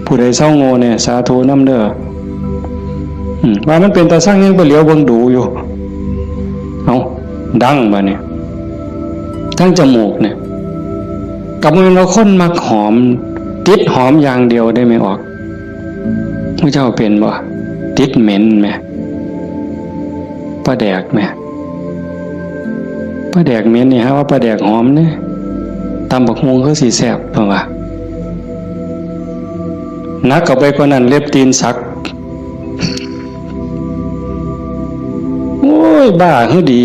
ผู้ใดเศร้าโง่เนี่ยสาธุนำเด้อว่ามันเป็นตาสร้างยังไปเหลียวเบิ่งดูอยู่เอาดังบ่เนี่ยทั้งจมูกเนี่ยกับมันเราคนมักหอมติดหอมอย่างเดียวได้ไม่ออกพระเจ้าเป็นบ่ติดเหม็นไหมปลาแดกไหมปลาแดกเหม็นนี่ฮะว่าปลาแดกหอมเนี่ยตำบักฮวงคือสีแสบเพราะว่านักกับไปกว่านั้นเล็บตีนสักโอ้ยบ้าคือดี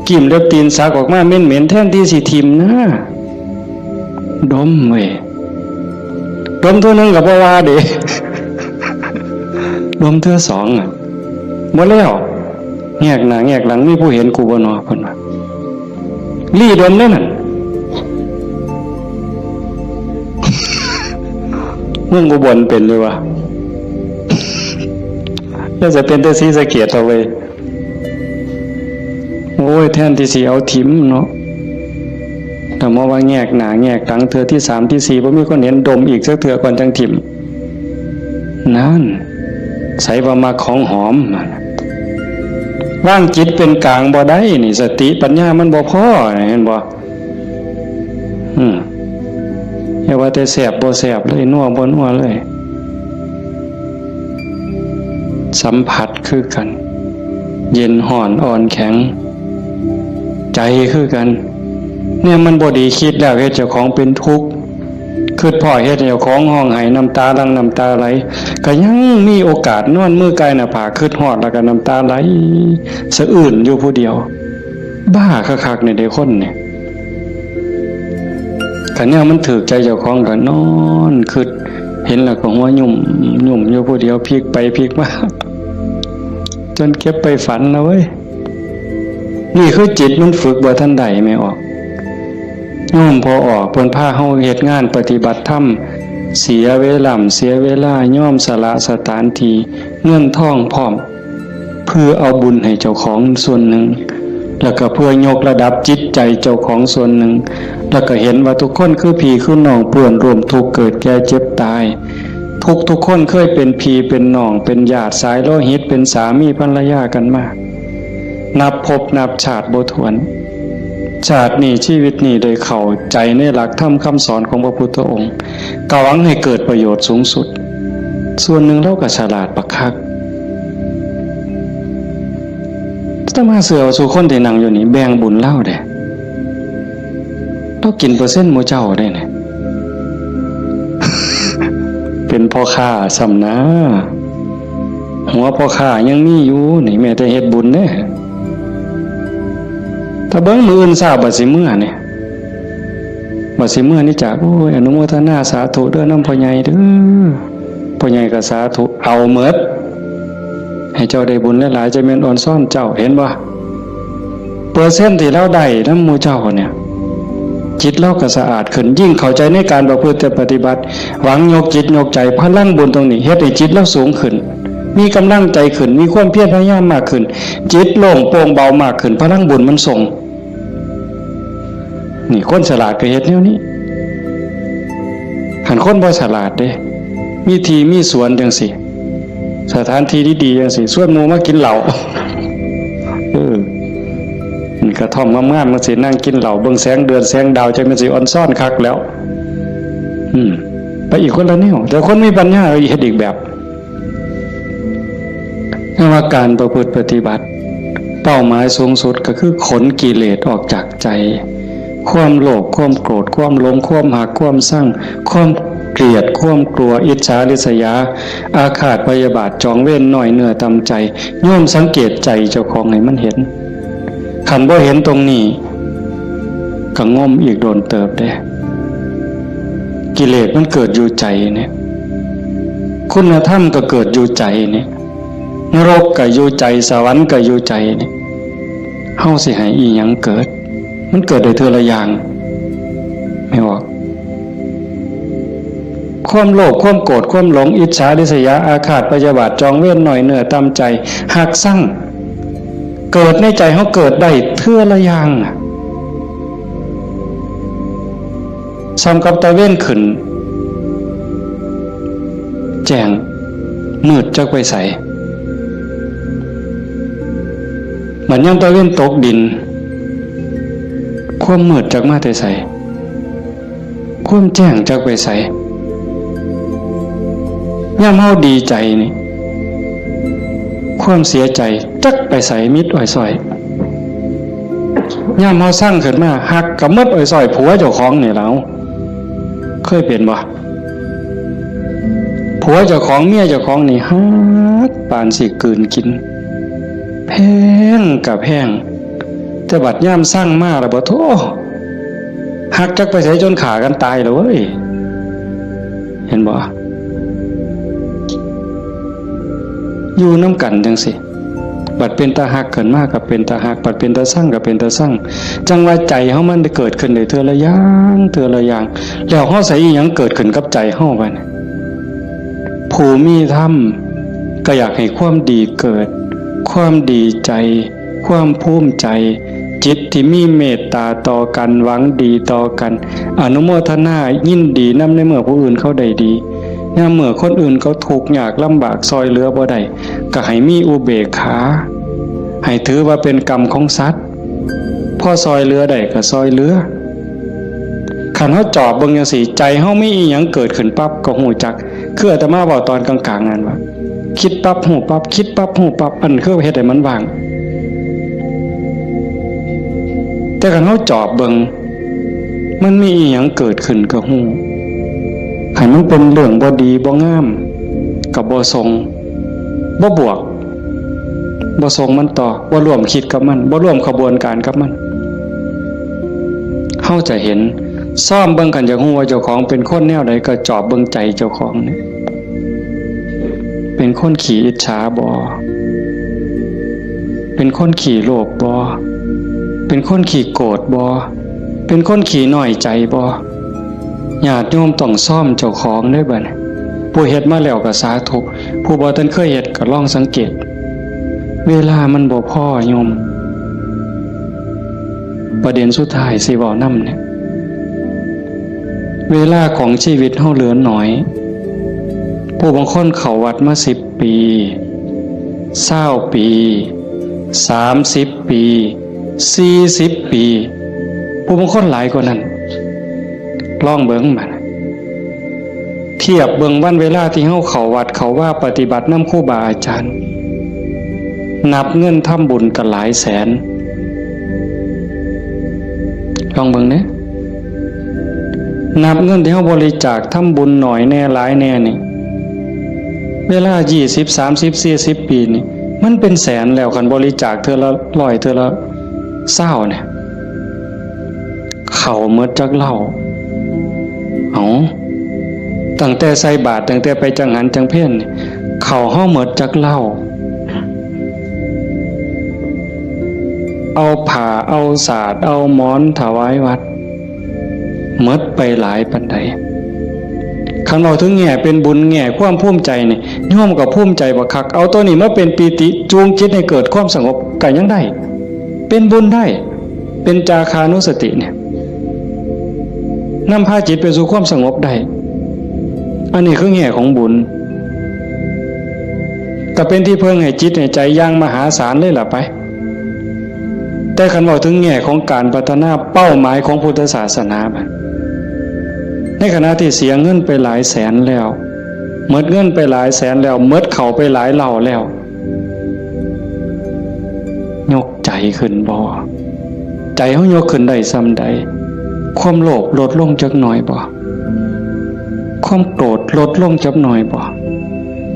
กิ่มเล็บตีนสักออกมาเหม็นแทนที่สิทิมนะดมเว้ยดมตัวนึงกับบ่ว่าเด้ดมเทื่อสองอ่ะบ่แล้วแงกหน้าแงกหลังมีผู้เห็นกูบ่เนาะเพิ่นว่าลี่ดมเด้นั่นเมืองอุบลเป็นเลยวะแล้วจะเป็นแต่ศรีสะเกษเอาไว้โอ้ยแทนที่สิเอาถิ่มเนาะแต่มาว่าแงกหน้าแงกหลังเทื่อที่3ที่4บ่มีคนเห็นดมอีกสักเทื่อก่อนจังถิ่มนั่นใส่ว่ามาของหอม ว่างจิตเป็นกลางบ่ได้นี่สติปัญญามันบ่พอเห็นบ่อย่าว่าแต่แสบบ่แสบเลยนัวบ่นัวเลยสัมผัสคือกันเย็นห่อนอ่อนแข็งใจคือกันเนี่ยมันบ่ดีคิดแล้วเฮ็ดเจ้าของเป็นทุกข์คือพ่อเฮ็ดเจ้าของห้องไห้น้ำตาลังน้ำตาไหลก็ยังมีโอกาสนอนมือกายหน้าผากคิดฮอดแล้วก็น้ำตาไหลสะอื้นอยู่ผู้เดียวบ้าคักๆในเด็กคนเนี่ยคันเนี่ยมันถูกใจเจ้าของก็นอนคิดเห็นแล้วก็หัวยุ่มอยู่ผู้เดียวพลิกไปพลิกมาจนเก็บไปฝันแล้วเว้ยนี่คือจิตมันฝึกบ่ทันใดไม่ออกย่อมพอออกเพิ่นพาเฮาเฮ็ดงานปฏิบัติธรรมเสียเวลาย่อมสละสถานที่เงินทองพร้อมเพื่อเอาบุญให้เจ้าของส่วนหนึ่งแล้วก็เพื่อยกระดับจิตใจเจ้าของส่วนหนึ่งแล้วก็เห็นว่าทุกคนคือพี่คือน้องเปื้อนร่วมทุกข์เกิดแก่เจ็บตายทุกคนเคยเป็นพี่เป็นน้องเป็นญาติสายโลหิตเป็นสามีภรรยากันมานับภพนับชาติบ่ถ้วนชาตินี้ชีวิตนี้ได้เข้าใจในหลักธรรมคำสอนของพระพุทธองค์กหวังให้เกิดประโยชน์สูงสุดส่วนหนึ่งเราก็ฉลาดบักคักถ้ามาเสือสู่คนที่นั่งอยู่นี่แบ่งบุญเล่าเด้เรากินเปอร์เซ็นต์หมู่เจ้าได้เนี่ย เป็นพ่อค้าสำนะหัวพ่อค้ายังมีอยู่นี่แม่แต่เฮ็ดบุญเด้ถ้าเบิ่งมื้ออื่นทราบบัดสิมื้อเนี่ยบัดสิมื้อนี่จ้ะโอ้ยอนุโมทนาสาธุเด้อนำพ่อใหญ่เด้อพ่อใหญ่ก็สาธุเอาหมดให้เจ้าได้บุญหลายๆจะแม่นอ่อนซ่อนเจ้าเห็นบ่เปอร์เซ็นต์ที่เราได้นำหมู่เจ้าเนี่ยจิตเราก็สะอาดขึ้นยิ่งเข้าใจในการประพฤติปฏิบัติหวังยกจิตยกใจพลังบุญตรงนี้เฮ็ดให้จิตเราสูงขึ้นมีกำลังใจขึ้นมีความเพียรพยายามมากขึ้นจิตโล่งโปร่งเบามากขึ้นพลังบุญมันส่งนี่คนฉลาดก็เฮ็ดแนวนี้หันคนบ่ฉลาดเด้มีที่มีสวนจังซี่สถานที่ดีๆจังซี่ชวนหมู่มากินเหล้านี่กระท่อมงามๆมันสินั่งกินเหล้าเบิ่งแสงเดือนแสงดาวจังมันสิอ่อนซ่อนคักแล้วไปอีกคนละแนวแต่คนมีปัญญาเฮ็ดอีกแบบว่าการประพฤติปฏิบัติเป้าหมายสูงสุดก็คือขนกิเลสออกจากใจความโลภความโกรธความหลงความหักความสั่งความเกลียดความกลัวอิจฉาริษยาอาฆาตพยาบาทจองเว้นหน่อยเนื้อตำใจโยมสังเกตใจเจ้าของให้มันเห็นขันบ่เห็นตรงนี้ก็ง่มอีกโดนเติบได้กิเลสมันเกิดอยู่ใจเนี่ยคุณธรรมก็เกิดอยู่ใจเนี่ยนรกก็อยู่ใจสวรรค์ก็อยู่ใจเนี่ยเฮาสิให้อีหยังเกิดมันเกิดได้เทื่อละอย่างไม่ว่าความโลภความโกรธความหลงอิจฉาริษยาอาฆาตพยาบาทจองเวรหน่อยเนื้อตามใจหักสั่งเกิดในใจเฮาเกิดได้เทื่อละอย่างซ้ำกับตะเว้นขึ้นแจ้งมืดจักไปใสเหมือนยามตะเว้นตกดินความมืดจักมาแต่ใสความแจ้งจักไปใสยามเฮาดีใจนี่ความเสียใจจักไปใสมิดอ้อยซอยยามเฮาสร้างขึ้นมาหักกับมิดอ้อยซอยผัวเจ้าของนี่แล้วเคยเป็นบ่ผัวเจ้าของเมียเจ้าของนี่ฮักปานสิกลืนกินแพงกับแพงแต่บัดย่ามสร้างมาแล้วบ่โธ่หักจักไปใส่จนขากันตายแล้วเว้ยเห็นบ่อยู่น้ำกันจังสิบัดเป็นตาหักเกินมากกับเป็นตาหักบัดเป็นตาสร้างกับเป็นตาสร้างจังว่าใจเฮามันได้เกิดขึ้นได้เทื่อละอย่างแล้วเฮาใส่อีหยังเกิดขึ้นกับใจเฮาบัดผู้มีธรรมก็อยากให้ความดีเกิดความดีใจความภูมิใจจิตที่มีเมตตาต่อกันหวังดีต่อกันอนุโมทนายินดีนำในเมื่อผู้อื่นเขาได้ดียามเมื่อคนอื่นเขาทุกข์ยากลำบากซอยเหลือบ่ได้ก็ให้มีอุเบกขา ให้ถือว่าเป็นกรรมของสัตว์พอซอยเรือได้ก็ซอยเรือคันเฮาจอบเบิ่งจังซี่ใจเฮามีอีหยังเกิดขึ้นปั๊บก็ฮู้จักคืออาตมาบอกตอนกลางๆนั่นว่าคิดปั๊บฮู้ปั๊บคิดปั๊บฮู้ปั๊บอันคือเฮ็ดให้มันว่างแต่คันเฮาจอบเบิ่งมันมีอีหยังเกิดขึ้นก็ฮู้คันมันเป็นเรื่องบ่ดีบ่งามก็บ่ทรงบ่บวกบ่ทรงมันต่อบ่ร่วมคิดกับมันบ่ร่วมขบวนการกับมันเฮาจะเห็นซ่อมเบิ่งกันจะฮู้ว่าเจ้าของเป็นคนแนวใดก็จอบเบิ่งใจเจ้าของนี่เป็นคนขี้อิจฉาบ่เป็นคนขี้โลภบ่เป็นคนขี้โกรธบ่เป็นคนขี้น้อยใจบ่ญาติโยมต้องซ่อมเจ้าของเด้อบัดนี้ผู้เฮ็ดมาแล้วก็สาธุผู้บ่ทันเคยเฮ็ดก็ลองสังเกตเวลามันบ่พอโยมประเด็นสุดท้ายสิเว้านำเนี่ยเวลาของชีวิตเฮาเหลือน้อยผู้บางคนเข้าวัดมา10 ปี20 ปี30 ปี40 ปีผู้บางคนหลายกว่านั้นลองเบิ่งบัดเทียบเบิ่งวันเวลาที่เฮาเข้าวัดเข้าว่าปฏิบัตินำครูบาอาจารย์นับเงินทำบุญกันหลายแสนลองเบิ่งเด้นับเงินที่เฮาบริจาคทำบุญหน่อยแน่หลายแน่นี่เวลา20 30 40 ปีนี่มันเป็นแสนแล้วคันบริจาคเทื่อละ100เทื่อละ20เนี่ยเข้าหมดจักเหล้าตั้งแต่ใส่บาตรตั้งแต่ไปจังหันจังเพ่นเข้าเฮาหมดจักเหล้าเอาผ้าเอาสาดเอาหมอนถวายวัดหมดไปหลายปานใดคันเราถึงแง่เป็นบุญแง่ความภูมิใจนี่โยมก็ภูมิใจบักคักเอาตัวนี้มาเป็นปีติจูงจิตให้เกิดความสงบก็ยังได้เป็นบุญได้เป็นจาคานุสติเนี่ยนำพาจิตไปสู่ความสงบได้อันนี้คือแง่ของบุญก็เป็นที่เพิ่งให้จิตให้ใจอย่างมหาศาลเลยล่ะไปแต่คันว่าถึงแง่ของการพัฒนาเป้าหมายของพุทธศาสนาบัดในขณะที่เสียเงินไปหลายแสนแล้วหมดเงินไปหลายแสนแล้วหมดเข้าไปหลายเหล่าแล้วยกใจขึ้นบ่ใจเฮายกขึ้นได้ส่ำใดความโลภลดลงจักหน่อยบ่ความโกรธลดลงจักหน่อยบ่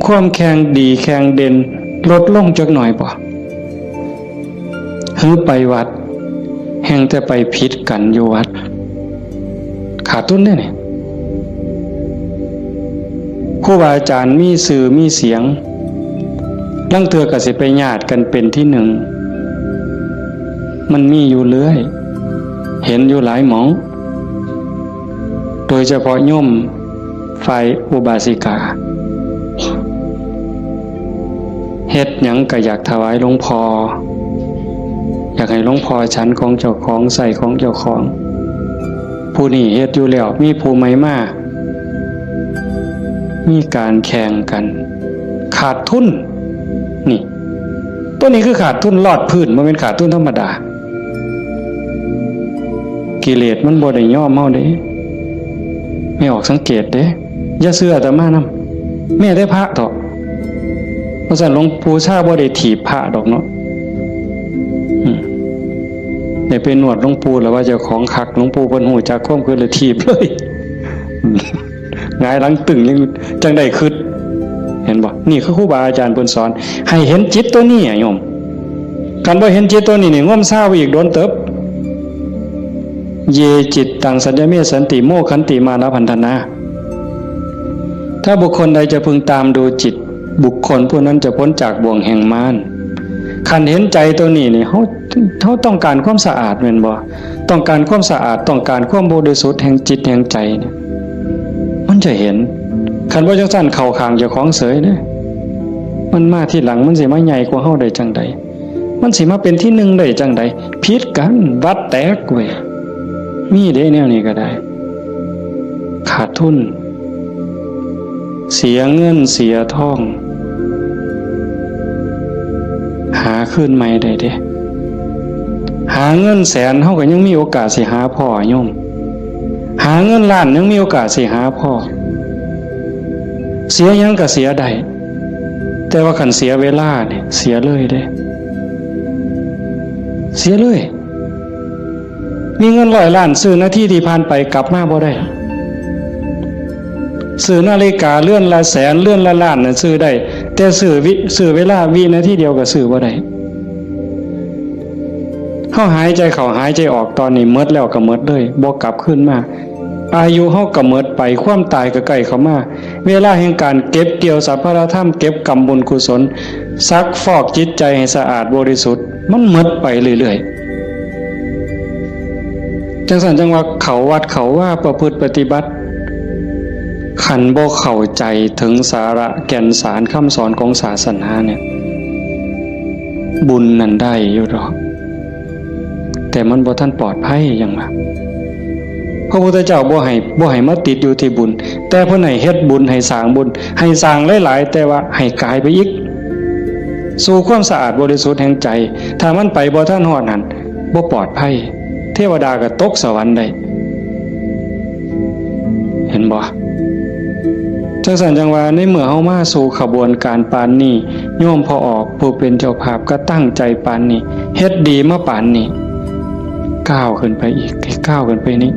ความแข็งดีแข็งเด่นลดลงจักหน่อยบ่หือไปวัดแห่งแต่ไปผิดกันอยู่วัดขาดทุนได้นี่ครูบาอาจารย์มีสื่อมีเสียงลังเทื่อก็สิไปญาติกันเป็นที่หนึ่งมันมีอยู่เรื่อยเห็นอยู่หลายหมองโดยเฉพาะโยมฝ่ายอุบาสิกาเฮ็ดหยังก็อยากถวายหลวงพ่ออยากให้หลวงพ่อฉันของเจ้าของใส่ของเจ้าของผู้นี้เฮ็ดอยู่แล้วมีผู้ใหม่มามีการแข่งกันขาดทุนนี่ตัวนี้คือขาดทุนลอดพื้นบ่แม่นขาดทุนธรรมดากิเลสมันบ่ได้ยอมเฮาเด้ไม่ออกสังเกตเด้อย่าเชื่ออาตมานำแม่ได้พระเถาะเพราะฉะนั้นหลวงปู่ชาบ่ได้ถีบพระดอกเนาะได้ไปนวดหลวงปู่แล้วว่าเจ้าของคักหลวงปู่เพิ่นฮู้จักความคือเลยถีบเลยหงายหลังตึงยังจังได้คิดเห็นบ่นี่คือครูบาอาจารย์เพิ่นสอนให้เห็นจิตตัวนี้โยมคันบ่เห็นจิตตัวนี้นี่ง่วมซ่าไปอีกโดนเติบเยจิตตังสัญญเมสันติโมขันติมานะพันธนาถ้าบุคคลใดจะพึงตามดูจิตบุคคลผู้นั้นจะพ้นจากบ่วงแห่งมารคันเห็นใจตัวนี้นี่เขาต้องการความสะอาดแม่นบ่ต้องการความสะอาดต้องการความบริสุทธิ์แห่งจิตแห่งใจเนี่ยมันจะเห็นคันบ่จังซั่นเข้าข้างเจ้าของเสยเด้มันมาที่หลังมันสิมาใหญ่กว่าเฮาได้จังใดมันสิมาเป็นที่หนึ่งได้จังใดผิดกันวัดแตกเว้ยมีเด้แนวนี้ก็ได้ขาดทุนเสียเงินเสียทองหา คืนใหม่ได้เด้หาเงินแสนเฮาก็ยังมีโอกาสสิหาพ่อโยมหาเงินล้านยังมีโอกาสสิหาพ่อเสียหยังก็เสียได้แต่ว่าคันเสียเวลาเนี่ยเสียเลยเด้เสียเลยมีเงิน100 ล้านซื้อนาทีที่ผ่านไปกลับมาบ่ได้ซื้อนาฬิกาเลื่อนละแสนเลื่อนละล้านน่ะซื้อได้แต่ซื้อเวลาวินาทีเดียวก็ซื้อบ่ได้เฮาหายใจเข้าหายใจออกตอนนี้หมดแล้วก็หมดเลยบ่กลับคืนมาอายุเฮาก็หมดไปความตายก็ใกล้เข้ามาเวลาแห่งการเก็บเกี่ยวสรรพธรรมเก็บกรรมบุญกุศลซักฟอกจิตใจให้สะอาดบริสุทธิ์มันหมดไปเรื่อยๆจังซั่นจังว่าเขาวัดเขาว่าประพฤติปฏิบัติขันบ่เข้าใจถึงสาระแก่นสารคำสอนของศาสนาเนี่ยบุญนั่นได้อยู่ดอกแต่มันบ่ทันปลอดภัยอย่างว่าพระพุทธเจ้าบ่ให้มาติดอยู่ที่บุญแต่เพิ่นให้เฮ็ดบุญให้สร้างบุญให้สร้างหลายๆแต่ว่าให้กายไปอีกสู่ความสะอาดบริสุทธิ์แห่งใจถ้ามันไปบ่ทันฮอดนั้นบ่ปลอดภัยเทวดาก็ตกสวรรค์ได้เห็นบ่จังซั่นจังว่าในเมื่อเฮามาสู่ขบวนการปานนี้โยมพอออกผู้เป็นเจ้าภาพก็ตั้งใจปานนี้เฮ็ดดีมาปานนี้ก้าวขึ้นไปอีกก้าวขึ้นไปนี้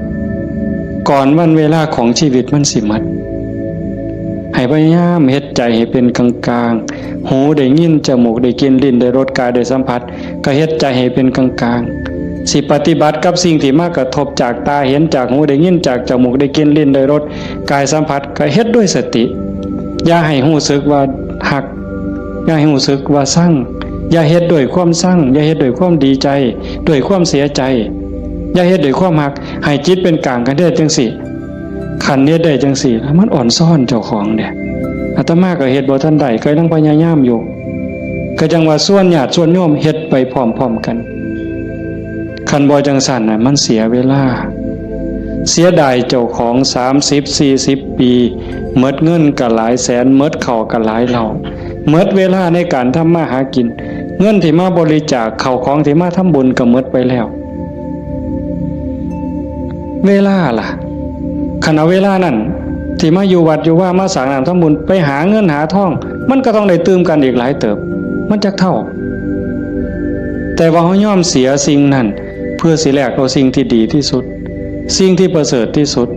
ก่อนวันเวลาของชีวิตมันสิหมดให้พยายามเฮ็ดใจให้เป็นกลางๆหูได้ยินจมูกได้กลิ่นลิ้นได้รสกายได้สัมผัสก็เฮ็ดใจให้เป็นกลางๆสิปฏิบัติกับสิ่งที่มากระทบจากตาเห็นจากหูได้ยินจากจมูกได้กลิ่นลิ้นได้รสกายสัมผัสก็เฮ็ดด้วยสติอย่าให้รู้สึกว่าหักอย่าให้รู้สึกว่าสั่งอย่าเฮ็ดด้วยความสั่งอย่าเฮ็ดด้วยความดีใจด้วยความเสียใจอย่าเฮ็ดด้วยความหักให้จิตเป็นกลางกันได้จังสิขันเฮ็ดได้จังสิแล้วมันอ่อนซ่อนเจ้าของเด้อาตมาก็เฮ็ดบ่ทันได้ก็ยังพยายามอยู่ก็จังว่าส่วนญาติส่วนโยมเฮ็ดไปพร้อมๆกันคันบ่จังซั่นน่ะมันเสียเวลาเสียดายเจ้าของ30-40 ปีหมดเงินก็หลายแสนหมดข้าวก็หลายเหล่าหมดเวลาในการทำมาหากินเงินที่มาบริจาคข้าวของที่มาทำบุญก็หมดไปแล้วเวลาล่ะขณะเวลานั้นที่มาอยู่วัดอยู่ว่ามาสร้างน้ำทำบุญไปหาเงินหาทองมันก็ต้องได้ตื่มกันอีกหลายเติบมันจักเท่าแต่ว่าเฮายอมเสียสิ่งนั้นเพื่อสิแลกเอาสิ่งที่ดีที่สุดสิ่งที่ประเสริฐที่สุด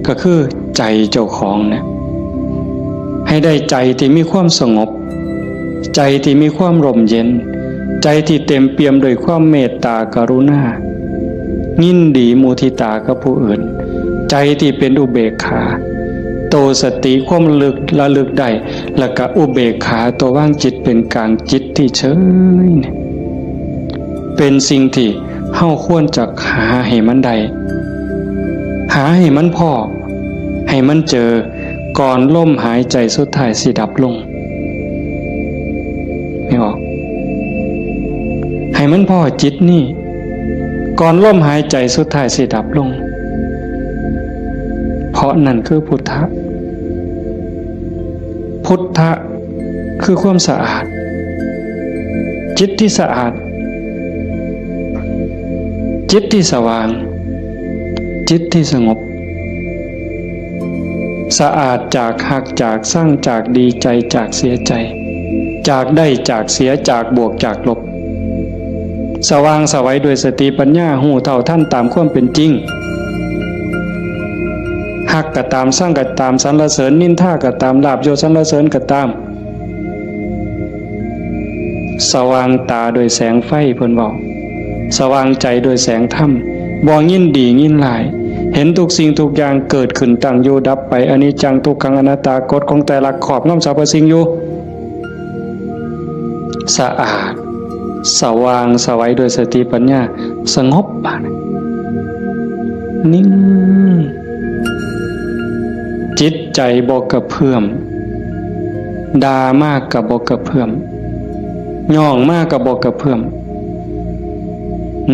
ก็คือใจเจ้าของเนี่ยให้ได้ใจที่มีความสงบใจที่มีความร่มเย็นใจที่เต็มเปี่ยมด้วยความเมตตากรุณายินดีมุทิตากับผู้อื่นใจที่เป็นอุเบกขาโตสติความระลึกได้แล้วก็อุเบกขาตัวว่างจิตเป็นกลางจิตที่เฉยเป็นสิ่งที่เฮาควรจะหาให้มันได้หาให้มันพอให้มันเจอก่อนลมหายใจสุดท้ายสิดับลงไม่ออกให้มันพอจิตนี่ก่อนลมหายใจสุดท้ายสิดับลงเพราะนั่นคือพุทธะพุทธะคือความสะอาดจิตที่สะอาดจิตที่สว่างจิตที่สงบสะอาดจากหักจากสร้างจากดีใจจากเสียใจจากได้จากเสียจากบวกจากลบสว่างสวัยด้วยสติปัญญาหูเท่าท่านตามความเป็นจริงหักก็ตามสร้างก็ตามสรรเสริญนินทาก็ตามลาภยศสรรเสริญก็ตามสว่างตาโดยแสงไฟเพิ่นบอกสว่างใจโดยแสงธรรมบ่ยินดียินร้ายเห็นทุกสิ่งทุกอย่างเกิดขึ้นตั้งอยู่ดับไปอนิจจังทุกขังอนัตตากฎของแต่ละขอบงำสรรพสิ่งอยู่สะอาดสว่างสวัยโดยสติปัญญาสงบนิ่งจิตใจบ่กระเพื่อมด่ามากกับบ่กระเพื่อมย่องมากกับบ่กระเพื่อม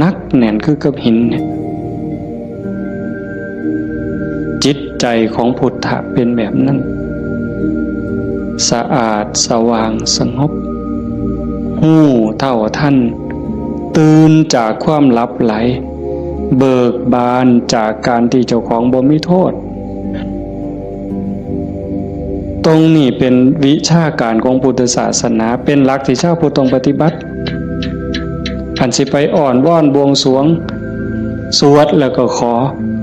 นักแน่นคือกับหินเนี่ยจิตใจของพุทธะเป็นแบบนั้นสะอาดสว่างสงบ หู้เท่าทันตื่นจากความหลับไหลเบิกบานจากการที่เจ้าของบ่มีโทษตรงนี้เป็นวิชาการของพุทธศาสนาเป็นหลักที่ชาวพุทธต้องปฏิบัติอันสิไปอ่อนว่อนบวงสรวงสวดแล้วก็ขอ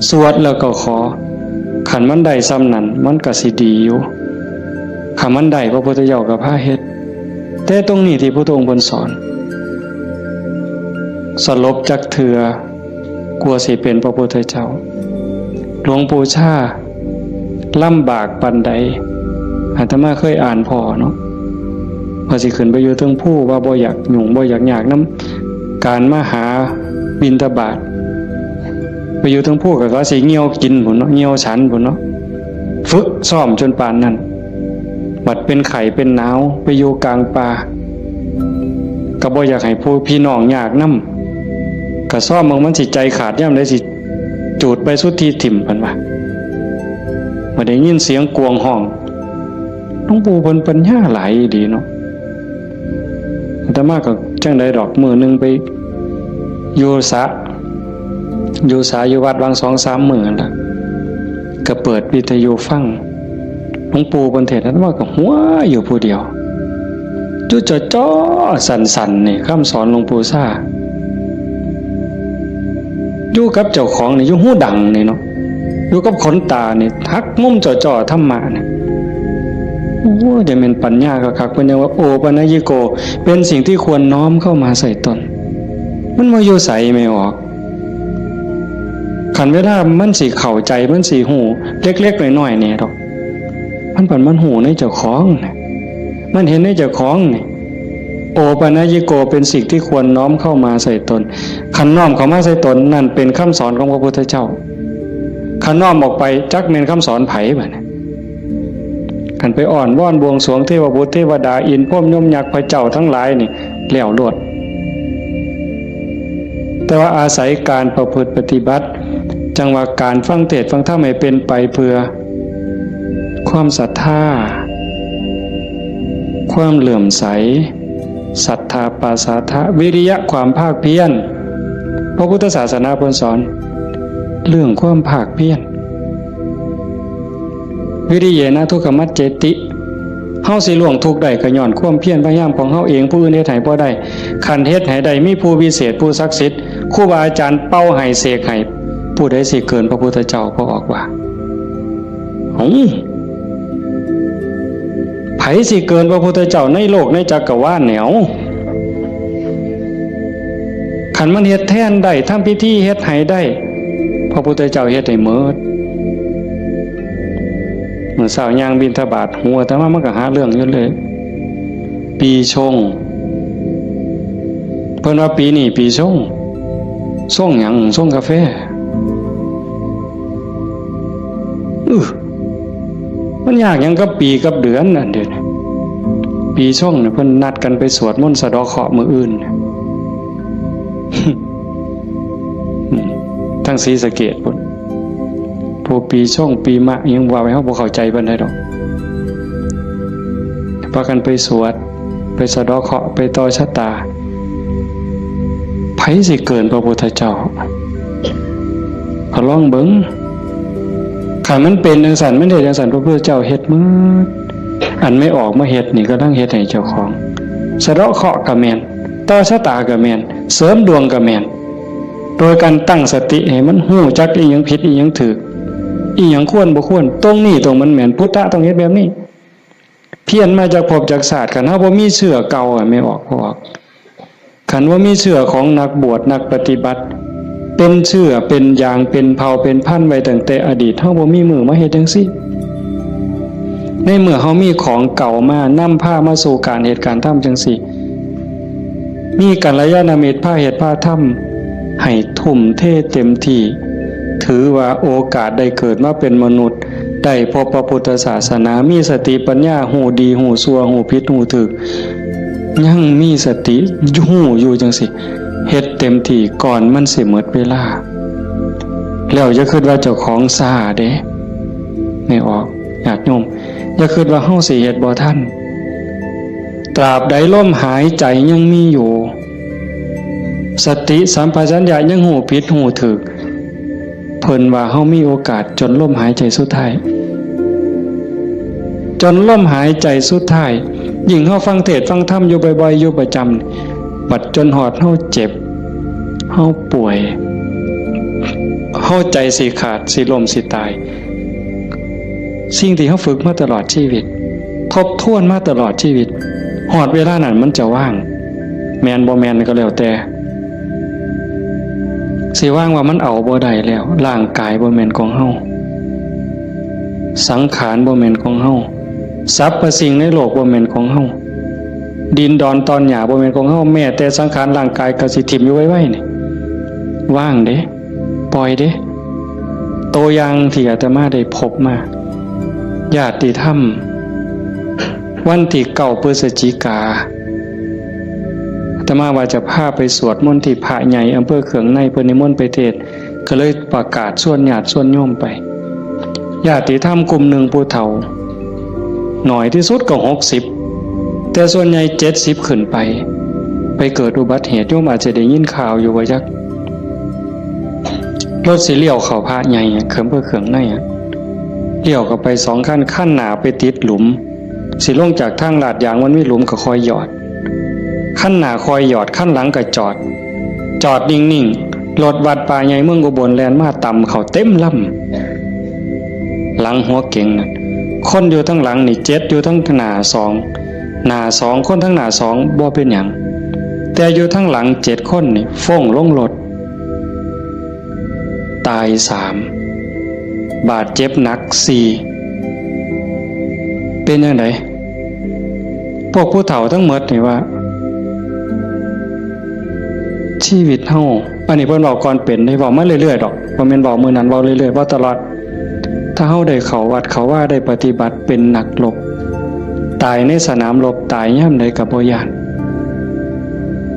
สวดแล้วก็ขอขันมันได้ซ้ำนั้นมันก็สิดีอยู่ขันมันได้พระพุทธเจ้าก็พาเฮ็ดแต่ตรงนี้ที่พระองค์เพิ่นสอนสลบจักเถื่อกลัวสิเป็นพระพุทธเจ้าหลวงปู่ชาลำบากปานใดอาตมาเคยอ่านพอเนาะว่าสิขึ้นไปอยู่เทิงผู้ว่าบ่อยากยุ่งบ่อยากยากนำการมาหาบิณฑบาตไปอยู่เทิงผู้ก็เขาสิเหี่ยวกินพุ่นเนาะเหี่ยวฉันพุ่นเนาะฝึกซ้อมจนปานนั้นบัดเป็นไข้เป็นหนาวไปอยู่กลางป่าก็บ่อยากให้ผู้พี่น้องยากนำก็ซ้อมมันสิใจขาดยามใดสิจูดไปสุดที่ถิ่มเพิ่นว่าบ่ได้ยินเสียงกวงห้องหลวงปู่เพิ่นปัญญาหลายดีเนาะอาตมาก็จังได๋ดอกมื้อนึงไปอยู่อยู่วัดวาง 2-3 มื้อนั่นล่ะก็เปิดวิทยุฟังหลวงปู่เพิ่นเทศน์อาตมาก็หัวอยู่ผู้เดียวจุจ่อๆสั่นๆนี่คำสอนหลวงปู่ซ่าอยู่กับเจ้าของนี่อยู่หูดังนี่เนาะอยู่กับขนตานี่ทักมุมจ่อๆธรรมะนี่โอ้จะเป็นปัญญาคักๆเพิ่นยังว่าโอปัญญิโกเป็นสิ่งที่ควรน้อมเข้ามาใส่ตนมันบ่อยู่ไสไม่ออกคันเวลามันสิเข้าใจมันสิหูเล็กๆน้อยๆนี่ดอกมันหูในเจ้าของมันเห็นในเจ้าของนี่โอปัญญิโกเป็นสิ่งที่ควรน้อมเข้ามาใส่ตนคันน้อมเข้ามาใส่ตนนั่นเป็นคำสอนของพระพุทธเจ้าคันน้อมออกไปจักแม่นคำสอนไผบัดนี้คันไปอ่อนว่อนบวงสรวงเทวบุตรเทวดาอินทร์พรหมยมยักษ์พระเจ้าทั้งหลายนี่แล้วโลดแต่ว่าอาศัยการประพฤติปฏิบัติจังว่าการฟังเทศน์ฟังธรรมให้เป็นไปเพื่อความศรัทธาความเหลื่อมใสศรัทธาปาสาทะวิริยะความภาคเพียรพระพุทธศาสนาเพิ่นสอนเรื่องความภาคเพียรวิริเยนะทุกขมัจเจติเฮาสิล่วงทุกข์ได้ก็ย้อนความเพียรพยายามของเฮาเองผู้อื่นเฮ็ดให้บ่ได้คันเฮ็ดให้ได้มีผู้วิเศษผู้ศักดิ์สิทธิ์ครูบาอาจารย์เป่าให้เสกให้ผู้ใดสิเกินพระพุทธเจ้าก็ออกว่าไผสิเกินพระพุทธเจ้าในโลกในจักรวาลแนวคันมันเฮ็ดแทนได้ทำพิธีเฮ็ดให้ได้พระพุทธเจ้าเฮ็ดให้หมดเมื่อสาวย่างบิณฑบาตหัวแต่ว่ามันก็หาเรื่องอยู่เลยปีชงเพิ่นว่าปีนี้ปีชงส่งหยังส่งกาแฟมันยากหยังกับปีกับเดือนนั่นเด้อปีชงเนี่ยเพิ่นนัดกันไปสวดมนต์สะเดาะเคราะห์มื้ออื่นทั้งศรีสะเกษพุ่นผู้ปีช่องปีมะยังว่าไว้เฮาบ่เข้าใจปานใดดอกพากันไปสวดไปสะเดาะเคราะห์ไปต่อชะตาไผสิเกินพระพุทธเจ้าก็ลองเบิ่งคันมันเป็นจังซั่นมันเฮ็ดจังซั่นพระพุทธเจ้าเฮ็ดหมดอันไม่ออกมาเฮ็ดนี่ก็ต้องเฮ็ดให้เจ้าของสะเดาะเคราะห์ก็แม่นต่อชะตาก็แม่นเสริมดวงก็แม่นโดยการตั้งสติให้มันฮู้จักอีหยังผิดอีหยังถูกอีหยังควรบ่ควรตรงนี้ตรงมันแม่นพุทธะต้องเฮ็ดแบบนี้เพี้ยนมาจากภพจากศาสตร์คันเฮาบ่มีเชื่อเก่าไม่ออกบ่ออกคันว่ามีเชื่อของนักบวชนักปฏิบัติเป็นเชื่อเป็นอย่างเป็นเผ่าเป็นพันธุ์ไว้ตั้งแต่อดีตเฮาบ่มีมือมาเฮ็ดจังซี่ในเมื่อเฮามีของเก่ามานำพามาสู่การเหตุการณ์ทำจังซี่มีกัลยาณมิตรพาเหตุพาทำให้ทุ่มเทเต็มที่ถือว่าโอกาสได้เกิดมาเป็นมนุษย์ได้พบพระพุทธศาสนามีสติปัญญาหูดีหูชั่วหูผิดหูถูกยังมีสติหูอยู่จังสิเฮ็ดเต็มที่ก่อนมันสิหมดเวลาแล้วอย่าคิดว่าเจ้าของซ่าเด้ไม่ออกญาติโยมอย่าคิดว่าเฮาสิเฮ็ดบ่ทัน ตราบใดลมหายใจยังมีอยู่สติสัมปชัญญะยังหูผิดหูถูกเพิ่นว่าเฮามีโอกาสจนลมหายใจสุดท้ายจนลมหายใจสุดท้ายยิ่งเฮาฟังเทศน์ฟังธรรมอยู่บ่อยๆอยู่ประจำบัดจนหอดเฮาเจ็บเฮาป่วยเฮาใจสิขาดสิล้มสิตายสิ่งที่เฮาฝึกมาตลอดชีวิตทบทวนมาตลอดชีวิตหอดเวลานั้นมันจะว่างแมนบ่แมนก็แล้วแต่สิว่างว่ามันเอาบ่ได้แล้วร่างกายบ่แม่นของเฮาสังขารบ่แม่นของเฮาสรรพสิ่งในโลกบ่แม่นของเฮาดินดอนตอนหญ้าบ่แม่นของเฮาแม้แต่สังขารร่างกายก็สิทิ่มอยู่ไว้ๆนี่ว่างเด้ปล่อยเด้ตัวอย่างที่อาตมาได้พบมาญาติธรรมวันที่9 พฤศจิกาอาตมาว่าจะพาไปสวดมนต์ที่พระใหญ่อำเภอเขืองในเพิ่นนิมนต์ไปเทศน์ก็เลยประกาศชวนญาติชวนโยมไปญาติธรรมกลุ่มหนึ่งผู้เฒ่าหน่อยที่สุดก็60แต่ส่วนใหญ่70ขึ้นไปเกิดอุบัติเหตุโยมอาจจะได้ยินข่าวอยู่ว่าจักรถสิเลี้ยวเข้าพระใหญ่เขื่องในเลี้ยวเข้าไป2ขั้นหน้าไปติดหลุมสิลงจากทางลาดยางมันมีหลุมก็คอยหยอดขั้นหน้าคอยหยอดขั้นหลังก็จอดนิ่งๆรถวัดป่าใหญ่เมืองอุบลแล่นมาต่ำเข้าเต็มลำหลังหัวเก่งนั่นคนอยู่ทั้งหลังนี่7อยู่ทั้งหน้า2คนทั้งหน้า2บ่เป็นหยังแต่อยู่ทั้งหลัง7คนนี่ฟ้องลงรถตาย3บาดเจ็บหนัก4เป็นยังไงพวกผู้เฒ่าทั้งหมดนี่ว่าชีวิตเฮาอันนี้เพิ่นบอกก่อนเป็นได้บอกมาเรื่อยๆดอกบ่แม่นบอกมื้อนั้นบอกเรื่อยๆว่าตลอดถ้าเฮาได้เข้าวัดเข้าว่าได้ปฏิบัติเป็นนักรบตายในสนามรบตายยามใดก็บ่ย้าน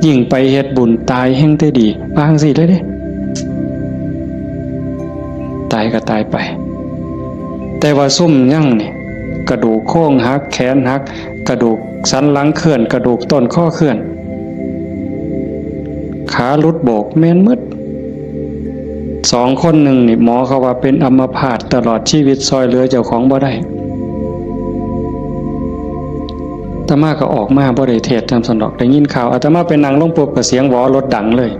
ยิ่งไปเฮ็ดบุญตายแห่งแต่ดีว่าจังซี่เลยเด้ตายก็ตายไปแต่ว่าซุ่มยั่งนี่กระดูกโค้งหักแขนหักกระดูกสันหลังเคลื่อนกระดูกต้นข้อเคลื่อนขาหลุดโบกแม่นมืด2 คนหนึ่งนี่หมอเขาว่าเป็นอัมพาตตลอดชีวิตซอยเหลือเจ้าของบ่ได้อาตมาก็ออกมาบ่ได้เทศน์ทำสันดอกได้ยินข่าวอาตมาไปนั่งลงปุ๊บก็เสียงหวอรถดังเลย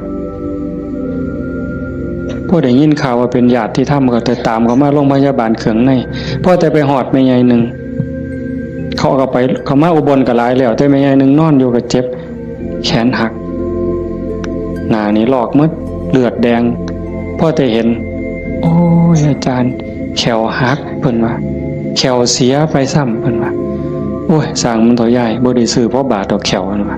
พอได้ยินข่าวว่าเป็นญาติที่ทำก็แต่ตามเขามาโรงพยาบาลเขืองในพอแต่ไปหอดแม่ใหญ่หนึ่งเขาก็ไปเขามาอุบลก็หลายแล้วแต่แม่ใหญ่หนึ่งนอนอยู่ก็เจ็บแขนหักหน้านี่ลอกหมดเลือดแดงพอแต่เห็นโอ้ยอาจารย์แขวหักเพิ่นว่าแขวเสียไปซ้ำเพิ่นว่าโอ้ยสร้างมันตัวใหญ่บ่ได้ซื้อเพราะบาดดอกแขวเพิ่นว่า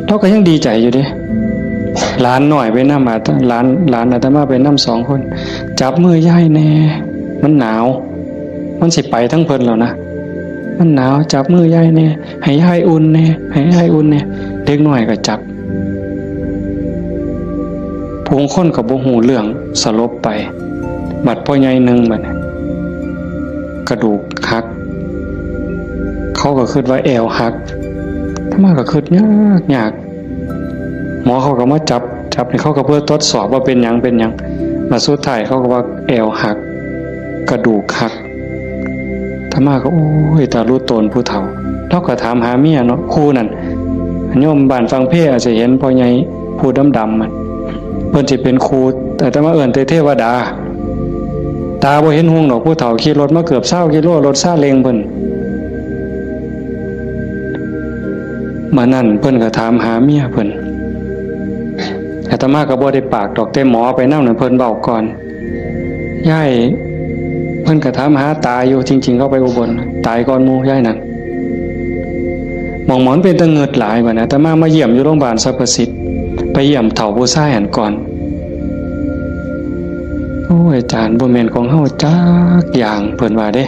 เราก็ยังดีใจอยู่เด้หลานหน่อยไปนำมาหลานอาตมาไปนำ2 คนจับมือยายแน่มันหนาวมันสิไปทั้งเพิ่นแล้วนะมันหนาวจับมือยายแน่ให้ยายอุ่นแน่ให้ยายอุ่นแน่เด็กน้อยก็จับผู้คนก็บ่ฮู้เรื่องสลบไปบัดพ่อใหญ่นึงบัดกระดูกหักเขาก็คิดว่าแอวหักถ้ามาก็คิดยากหมอเขาก็มาจับให้เขาก็เพื่อทดสอบว่าเป็นหยังมาสุดท้ายเขาก็ว่าแอวหักกระดูกหักถ้ามาก็โอ้ยตารู้ตนผู้เฒ่าเราก็ถามหาเมียเนาะครูนั่นโยมบ้านฟังเพลอาจจะเห็นพ่อใหญ่ผู้ดำๆมันเพิ่นสิเป็นครูแต่ถ้ามาเอิ้นเทวดาตาบ่เห็นห่วงดอกผู้เฒ่าขี่รถมาเกือบ20 กิโลรถซาเล้งเพิ่นมานั่นเพิ่นก็ถามหาเมียเพิ่นอาตมาก็บ่ได้ปากดอกแต่หมอไปนำนั่นเพิ่นเว้าก่อนยายเพิ่นก็ถามหาตาอยู่จริงๆเขาไปอุบลตายก่อนหมู่ยายนั่นหมอนเป็นตะเงิดหลายบัดนะอาตมาเยี่ยมอยู่โรงพยาบาลสรรพสิทธิ์ไปเยี่ยมเฒ่าผู้ชายหันก่อนโอ้ยอาจารย์บ่แม่นของเฮาจักอย่างเพิ่นว่าเด้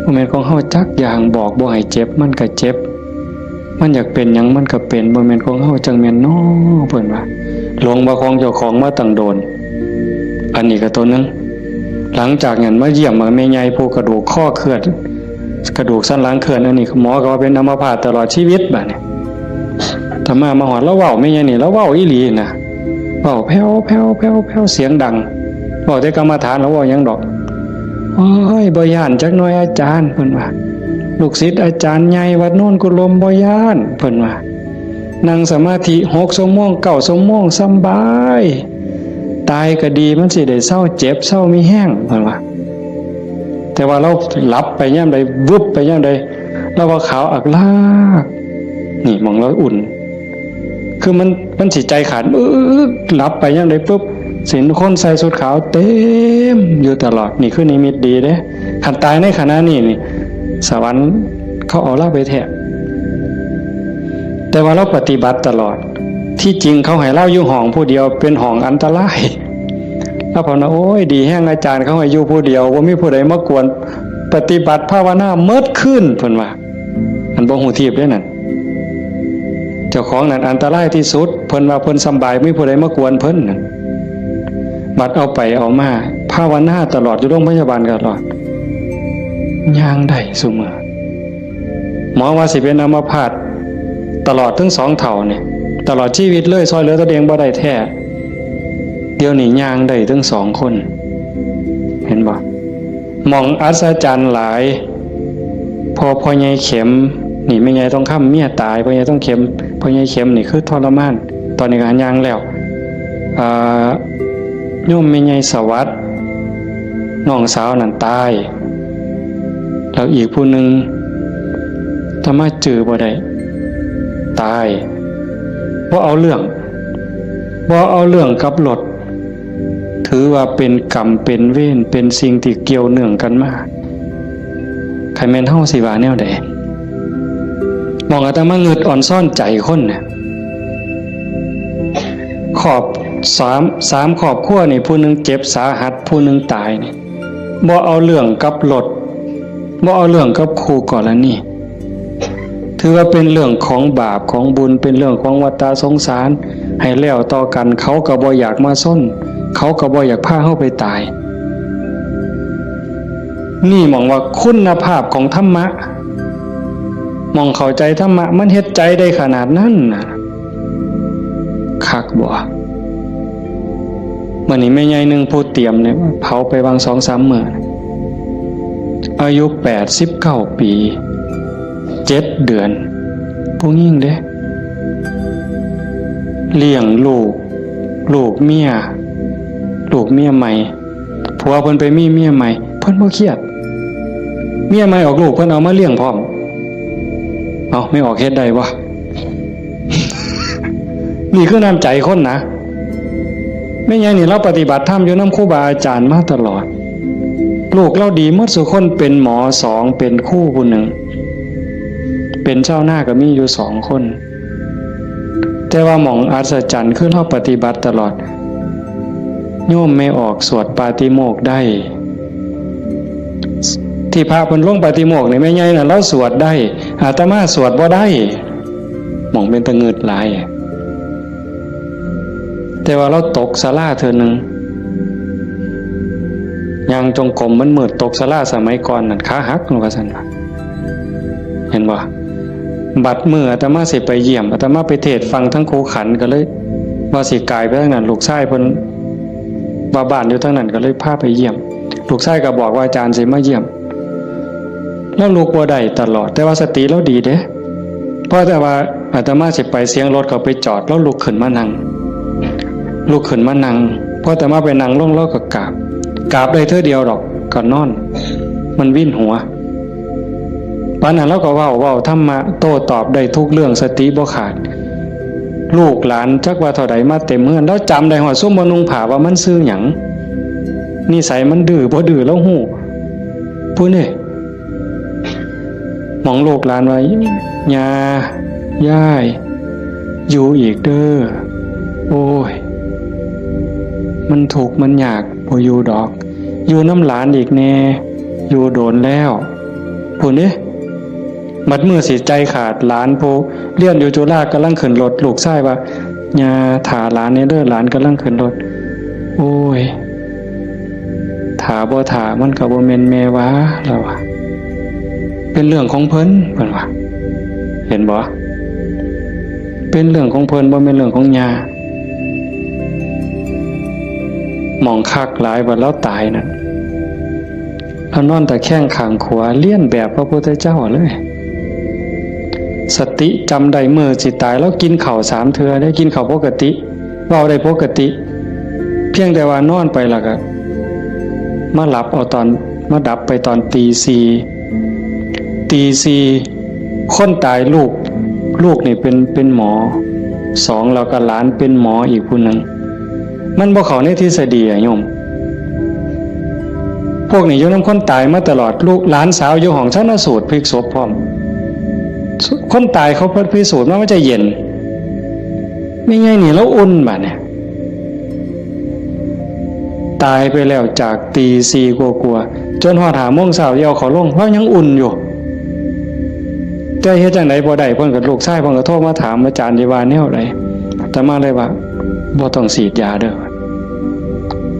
บ่แม่นของเฮาจักอย่างบอกบ่ให้เจ็บมันก็เจ็บมันอยากเป็นหยังมันก็เป็นบ่แม่นของเฮาจังแม่นน้อเพิ่นว่าหลงบ่ของเจ้าของมาตั้งโดนอันนี้ก็ตัวนึงหลังจากนั้นมาเยี่ยมแม่ใหญ่ผู้กระดูกข้อเคลื่อน กระดูกสันหลังเคลื่อนอันนี้หมอก็ว่าเป็นอัมพาตตลอดชีวิตบัดนี้ธรรมาหอดแล้วเว้าไม่ยังนี่แล้วเว้าอีหลีนะเว้าแผ่วแผ่วแผ่วแผ่วเสียงดังเว้าแต่กรรมฐานแล้วเว้ายังดอกโอ้ยบ่ย่านจักหน่อยอาจารย์เพิ่นว่าลูกศิษย์อาจารย์ใหญ่วัดโน่นกุลมบ่ย่านเพิ่นว่านั่งสมาธิ6 ชั่วโมง9 ชั่วโมงสำบายตายก็ดีมันสิได้เศร้าเจ็บเศร้ามีแห้งเพิ่นว่าแต่ว่าเราหลับไปย่ำใดวุบไปย่ำใดเราว่าขาวอักลากนี่มองเราอุ่นคือมันสิใจขาดหลับไปย่ำใดปุ๊บสินคนใส่สุดขาวเต็มอยู่ตลอดนี่คือนิมิตดีเด้ขันตายในขณะนี้นี่สวรรค์เขาเอาเราไปแทะแต่ว่าเราปฏิบัติตลอดที่จริงเขาให้เล่าอยู่ห้องผู้เดียวเป็นห้องอันตรายแล้วพอนะโอ้ยดีแห้งอาจารย์เขาให้อยู่ผู้เดียวว่ามีผู้ใดมากวนปฏิบัติภาวนาเมิดขึ้นเพิ่นว่าอันบ่ฮู้ทีบเด้นั่นเจ้าของนั่นอันตรายที่สุดเพิ่นว่าเพิ่นสำบายมีผู้ใดมากวนเพิ่นนั่นบัดเอาไปเอามาภาวนาตลอดอยู่โรงพยาบาลตลอดย่างได้ซุมื้อหมอว่าสิเป็นอัมพาตตลอดทั้ง2 เท่านี่ตลอดชีวิตเลยซอยเหลือตัวเองบ่ได้แท้เดี๋ยวนี้ย่างได้ทั้ง2 คนเห็นบ่มองอัศจรรย์หลายพอใหญ่เข็มนี่ไม่ใหญ่ต้องค้ำเมียตายพอใหญ่ต้องเข็มพอใหญ่เข็มนี่คือทรมานตอนนี้ก็ย่างแล้วโยมไม่ใหญ่สวัสดิ์น้องสาวนั่นตายแล้วอีกผู้หนึ่งธรรมะจือบ่ได้ตายบ่เอาเรื่องกับรถถือว่าเป็นกรรมเป็นเวรเป็นสิ่งที่เกี่ยวเนื่องกันมาใครแม่นเฮาสิว่าแนวใดมองอาตมาเงิดอ่อนซ่อนใจคนน่ะขอบ3 ครอบครัวนี่ผู้หนึงเจ็บสาหัสผู้หนึงตายนี่บ่เอาเรื่องกับรถบ่เอาเรื่องกับคู่กรณีถือว่าเป็นเรื่องของบาปของบุญเป็นเรื่องของวัฏสงสารให้แล้วต่อกันเขาก็บ่อยากมาส้นเขาก็บ่อยากพาเฮาไปตายนี่มองว่าคุณภาพของธรรมะมองเข้าใจธรรมะมันเฮ็ดใจได้ขนาดนั้นน่ะคักบ่มื้อนี้แม่ใหญ่นึงผู้เตรียมเนี่ยเผาไปวาง 2-3 มื้ออายุ89 ปี7 เดือนผู้หญิงเด้เลี้ยงลูกเมียใหม่ผัวเพิ่นไปมีเมียใหม่เพิ่นบ่เครียดเมียใหม่ออกลูกเพิ่นเอามาเลี้ยงพร้อมเอาไม่ออกเฮ็ดได้วะ นี่คือน้ำใจคนนะแม่ใหญ่นี่เราปฏิบัติธรรมอยู่นำครูบาอาจารย์มาตลอดลูกเราดีหมดทุกคนเป็นหมอ2เป็นครูผู้หนึ่งเป็นเจ้าหน้าก็มีอยู่2 คนแต่ว่าหม่องอัศจรรย์คือเราปฏิบัติตลอดโยมไม่ออกสวดปาติโมกข์ได้ที่พระเพิ่นลงปาติโมกข์นี่แม่ใหญ่น่ะเราสวดได้อาตมาสวดบ่ได้หม่องเป็นตะงึดหลายแต่ว่าเราตกศาลาเทื่อนึงยังจงกรมมันมืดตกศาลาสมัยก่อนนั่นขาหักลงว่าซั่นว่าเห็นบ่บัดมื้ออาตมาสิไปเยี่ยมอาตมาไปเทศฟังทั้งครูขันก็เลยว่าสิกายไปทางนั้นลูกชายเพิ่นว่าบ้านอยู่ทางนั้นก็เลยพาไปเยี่ยมลูกชายก็บอกว่าอาจารย์สิมาเยี่ยมแล้วลูกบ่ได้ตลอดแต่ว่าสติเราดีเด้เพราะแต่ว่าอาตมาสิไปเสียงรถเขาไปจอดแล้วลุกขึ้นมานั่งพออาตมาไปนั่งลงแล้วก็กราบได้เท่าเดียวดอกก็นอนมันวิ่นหัวปานนั้นเราก็เว้าธรรมะโต้ตอบได้ทุกเรื่องสติบ่ขาดลูกหลานจักว่าเท่าใดมาเต็มเฮือนแล้วจำได้ฮอดซุมบ่นุ่งผ้าว่ามันชื่อหยังนิสัยมันดื้อบ่ดื้อแล้วฮู้ผู้นี่มองลูกหลานไว้ย่าย่ายอยู่อีกเด้อโอ้ยมันทุกข์มันยากบ่อยู่ดอกอยู่น้ำหลานอีกแน่อยู่โดนแล้วผู้นี่มัดมือสิใจขาดหลานผู้เรียนอยู่จุฬากำลังขึ้นรถลูกชายว่าย่าถาหลานนี่เด้อหลานกำลังขึ้นรถโอ้ยถาบ่ถามันก็บ่แม่นแม่วะแล้ว เป็นเรื่องของเพิ่นเพิ่นว่าเห็นบ่เป็นเรื่องของเพิ่นบ่แม่นเรื่องของญาหมองคักหลายว่าแล้วตายนั่นเอานอนตะแคงข้างขวาเลียนแบบพระพุทธเจ้าเลยสติจำได้มื้อสิตายแล้วกินข้าว3เทื่อได้กินข้าวปกติเว้าได้ปกติเพียงแต่ว่านอนไปแล้วก็มาหลับเอาตอนมาดับไปตอนตีสี่คนตายลูกนี่เป็นหมอ2แล้วก็หลานเป็นหมออีกผู้หนึ่งมันบ่เข้าในทฤษฎีอะโยมพวกนี้อยู่นำคนตายมาตลอดลูกหลานสาวอยู่ห้องชันสูตรพลิกศพพร้อมคนตายเขาเพิ่นพิสูจน์ว่ามันจะเย็นไม่ไงนี่แล้วอุ่นบัดเนี่ยตายไปแล้วจากตีสี่กลัวจนฮอด5 โมงเช้าเยาเขาลงเพราะยังอุ่นอยู่แต่เฮ็ดจังได๋บ่ได้เพิ่นก็ลูกชายเพิ่นก็โทรมาถามอาจารย์ที่ว่าแนวใดแต่มาเลยว่าบ่ต้องฉีดยาเด้อ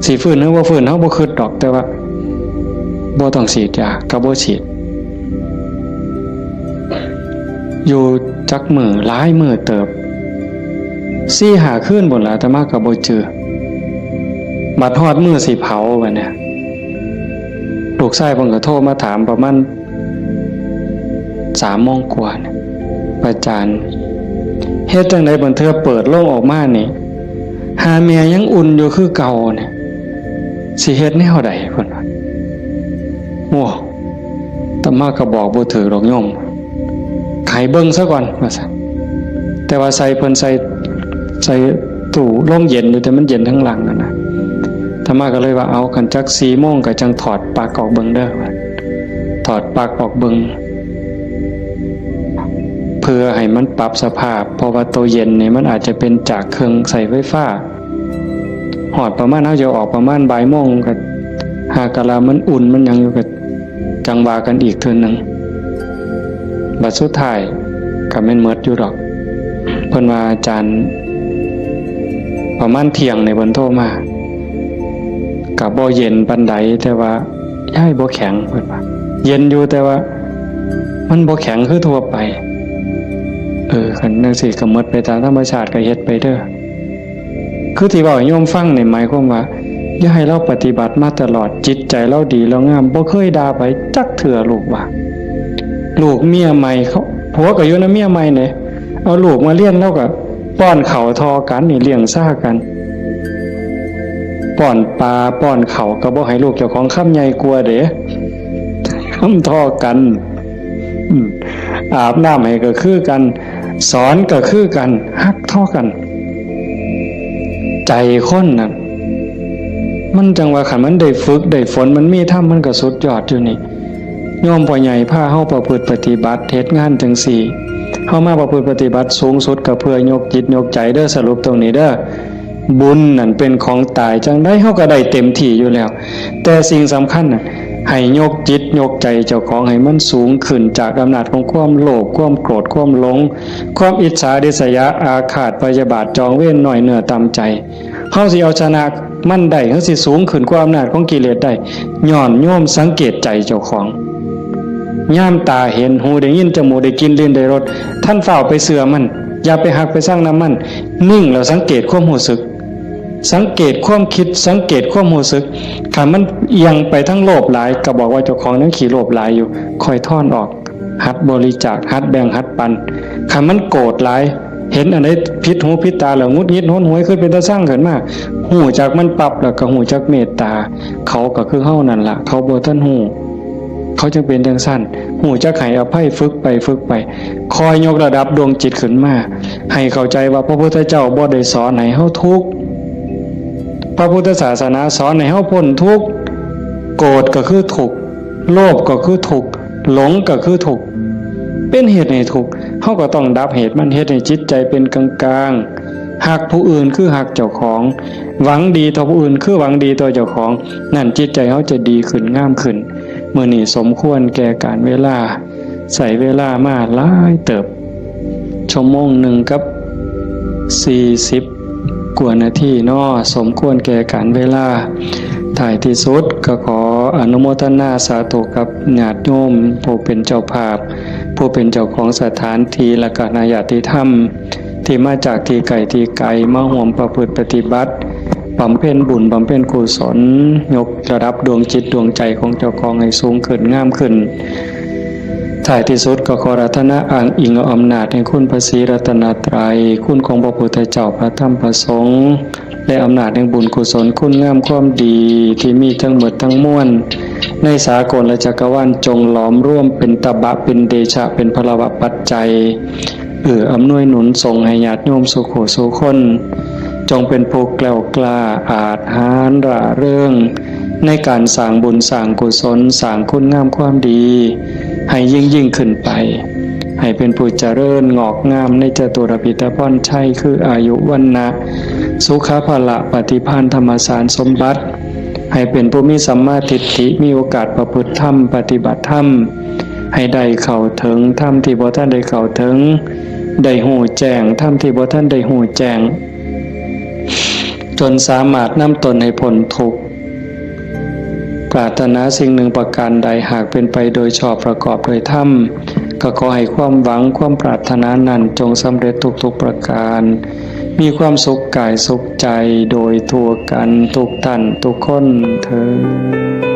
สิฟื้นหรือบ่ฟื้นเฮาบ่คิดดอกแต่ว่าบ่ต้องฉีดยาก็บ่ฉีดอยู่จักมื้อหลายมื้อเติบ4-5 คืนพุ่นล่ะแต่มาก็บ่เจอบัดฮอดมื้อสิเผาบัดเนี่ยลูกชายเพิ่นก็โทรมาถามประมาณ3 โมงกว่าเนี่ยอาจารย์เฮ็ดจังได๋บัดเทื่อเปิดโลงออกมานี่หาแม่ยังอุ่นอยู่คือเก่าเนี่ยสิเฮ็ดแนวใดเพิ่นว่าโอ้ตะมาก็บอกบ่ถูกดอกโยมไขเบิ่งซะก่อนว่าซั่นแต่ว่าใส่เพิ่นใส่ตู้ลมเย็นอยู่แต่มันเย็นทั้งหลังนั่นน่ะตะมาก็เลยว่าเอาคันจัก4 โมงก็จังถอดปลั๊กออกเบิ่งเด้อว่าถอดปลั๊กออกเบิ่งเพื่อให้มันปรับสภาพเพราะว่าตัวเย็นนี่มันอาจจะเป็นจากเครื่องใส่ไฟฟ้าหอดประมาณเฮาจะออกประมาณบ่ายโมงก็หากะลามันอุ่นมันยังอยู่ก็จังว่ากันอีกเทื่อนึงบัดสุดท้ายก็แม่นหมดอยู่ดอกเพิ่นว่าอาจารย์ประมาณเที่ยงในเพิ่นโทรมาก็บ่เย็นปานใดแต่ว่าย้ายบ่แข็งเพิ่นว่าเย็นอยู่แต่ว่ามันบ่แข็งคือทั่วไปคันจังซี่ก็หมดไปตามธรรมชาติก็เฮ็ดไปเด้อคือที่เว้าให้โยมฟังนี่หมายความว่าอย่าให้เราปฏิบัติมาตลอดจิตใจเราดีเรางามบ่เคยด่าไปจักเทื่อลูกว่าลูกเมียใหม่เขาผัวก็อยู่นำเมียใหม่เนี่ยเอาลูกมาเลี้ยงแล้วก็ป้อนข้าวทอกันนี่เลี้ยงซ่ากันป้อนปลาป้อนข้าวก็บ่ให้ลูกเจ้าของคำใหญ่กลัวเด้คำทอกันอาบน้ำให้ก็คือกันสอนก็คือกันฮักทอกันใจคนน่ะมันจังว่าคันมันได้ฝึกได้ฝนมันมีธรรมมันก็สุดยอดอยู่นี่โยมพ่อใหญ่พาเฮาประพฤติปฏิบัติเฮ็ดงานจังซี่เฮามาประพฤติปฏิบัติสูงสุดก็เพื่อยกจิตยกใจเด้อสรุปตรงนี้เด้อบุญนั่นเป็นของตายจังได้เฮาก็ได้เต็มที่อยู่แล้วแต่สิ่งสำคัญน่ะให้ยกจิตยกใจเจ้าของให้มันสูงขึ้นจากอำนาจของความโลภความโกรธความหลงความอิจฉาริษยาอาฆาตพยาบาทจองเวรหน่อยเหนือตามใจเฮาสิเอาชนะมันได้เฮาสิสูงขึ้นกว่าอำนาจของกิเลสได้ย้อนโยมสังเกตใจเจ้าของย่ามตาเห็นหูได้ยินจมูกได้กินลิ้นได้รสท่านเฝ้าไปเสือมันอย่าไปหักไปสร้างน้ำมันนิ่งแล้วสังเกตความรู้สึกสังเกตความคิดสังเกตความรู้สึกถ้ามันเอียงไปทั้งโลภหลายก็บอกว่าเจ้าของนั้นขี้โลภหลายอยู่ค่อยถอนออกหัดบริจาคหัดแบ่งหัดปันถ้ามันโกรธหลายเห็นอันใดผิดหูผิดตาแล้วงุดหงิดโหนหวยขึ้นเป็นตาสร้างขึ้นมาหูจากมันปรับแล้วก็หูจากเมตตาเขาก็คือเฮานั่นล่ะเขาบ่ทันหูเขาจึงเป็นจังซั่นหูจักให้อภัยฝึกไปคอยยกระดับดวงจิตขึ้นมาให้เข้าใจว่าพระพุทธเจ้าบ่ได้สอนให้เฮาทุกข์พระพุทธศาสนาสอนให้เฮาพ้นทุกข์โกรธก็คือทุกข์โลภก็คือทุกข์หลงก็คือทุกข์เป็นเหตุให้ทุกข์เฮาก็ต้องดับเหตุมันเฮ็ดให้จิตใจเป็นกลางๆหักผู้อื่นคือหักเจ้าของหวังดีต่อผู้อื่นคือหวังดีต่อเจ้าของนั่นจิตใจเฮาจะดีขึ้นงามขึ้นมื้อนี้สมควรแก่การเวลาใส่เวลามาหลายเติบชั่วโมงหนึ่งกับ40 กว่านาทีเนาะสมควรแก่การเวลาท้ายที่สุดก็ขอ อนุโมทนาสาธุกับญาติโยมผู้เป็นเจ้าภาพผู้เป็นเจ้าของสถานที่และก็ญาติธรรมที่มาจากที่ไกลมาร่วมประพฤติปฏิบัติบำเพ็ญบุญบำเพ็ญกุศลยกระดับดวงจิตดวงใจของเจ้าของให้สูงขึ้นงามขึ้นท้ายที่สุดก็ขอรัตนาอ้างอิงเอาอำนาจแห่งคุณพระศรีรัตนตรัยคุณของพระพุทธเจ้าพระธรรมพระสงฆ์และอำนาจแห่งบุญกุศลคุณงามความดีที่มีทั้งหมดทั้งมวลในสากลและจักรวาลจงหลอมร่วมเป็นตบะเป็นเดชะเป็นพลวะปัจจัยอำนวยหนุนส่งให้ญาติโยมสุขสุคนจงเป็นผู้แกล้วกล้าอาจหาญร่าเริงในการสร้างบุญสร้างกุศลสร้างคุณงามความดีให้ยิ่งขึ้นไปให้เป็นผู้เจริญงอกงามในจตุรพิธพรชัยคืออายุวันนะสุขภละปฏิภาณธรรมสารสมบัติให้เป็นผู้มีสัมมาทิฏฐิมีโอกาสประพฤติธรรมปฏิบัติธรรมให้ได้เข้าถึงธรรมที่บ่ท่านได้เข้าถึงได้หูแจ้งธรรมที่บ่ท่านได้หูแจ้งจนสามารถนำตนให้พ้นทุกข์ปรารถนาสิ่งหนึ่งประการใดหากเป็นไปโดยชอบประกอบโดยธรรมก็ขอให้ความหวังความปรารถนานั้นจงสำเร็จทุกประการมีความสุขกายสุขใจโดยทั่วกันทุกท่านทุกคนเถิด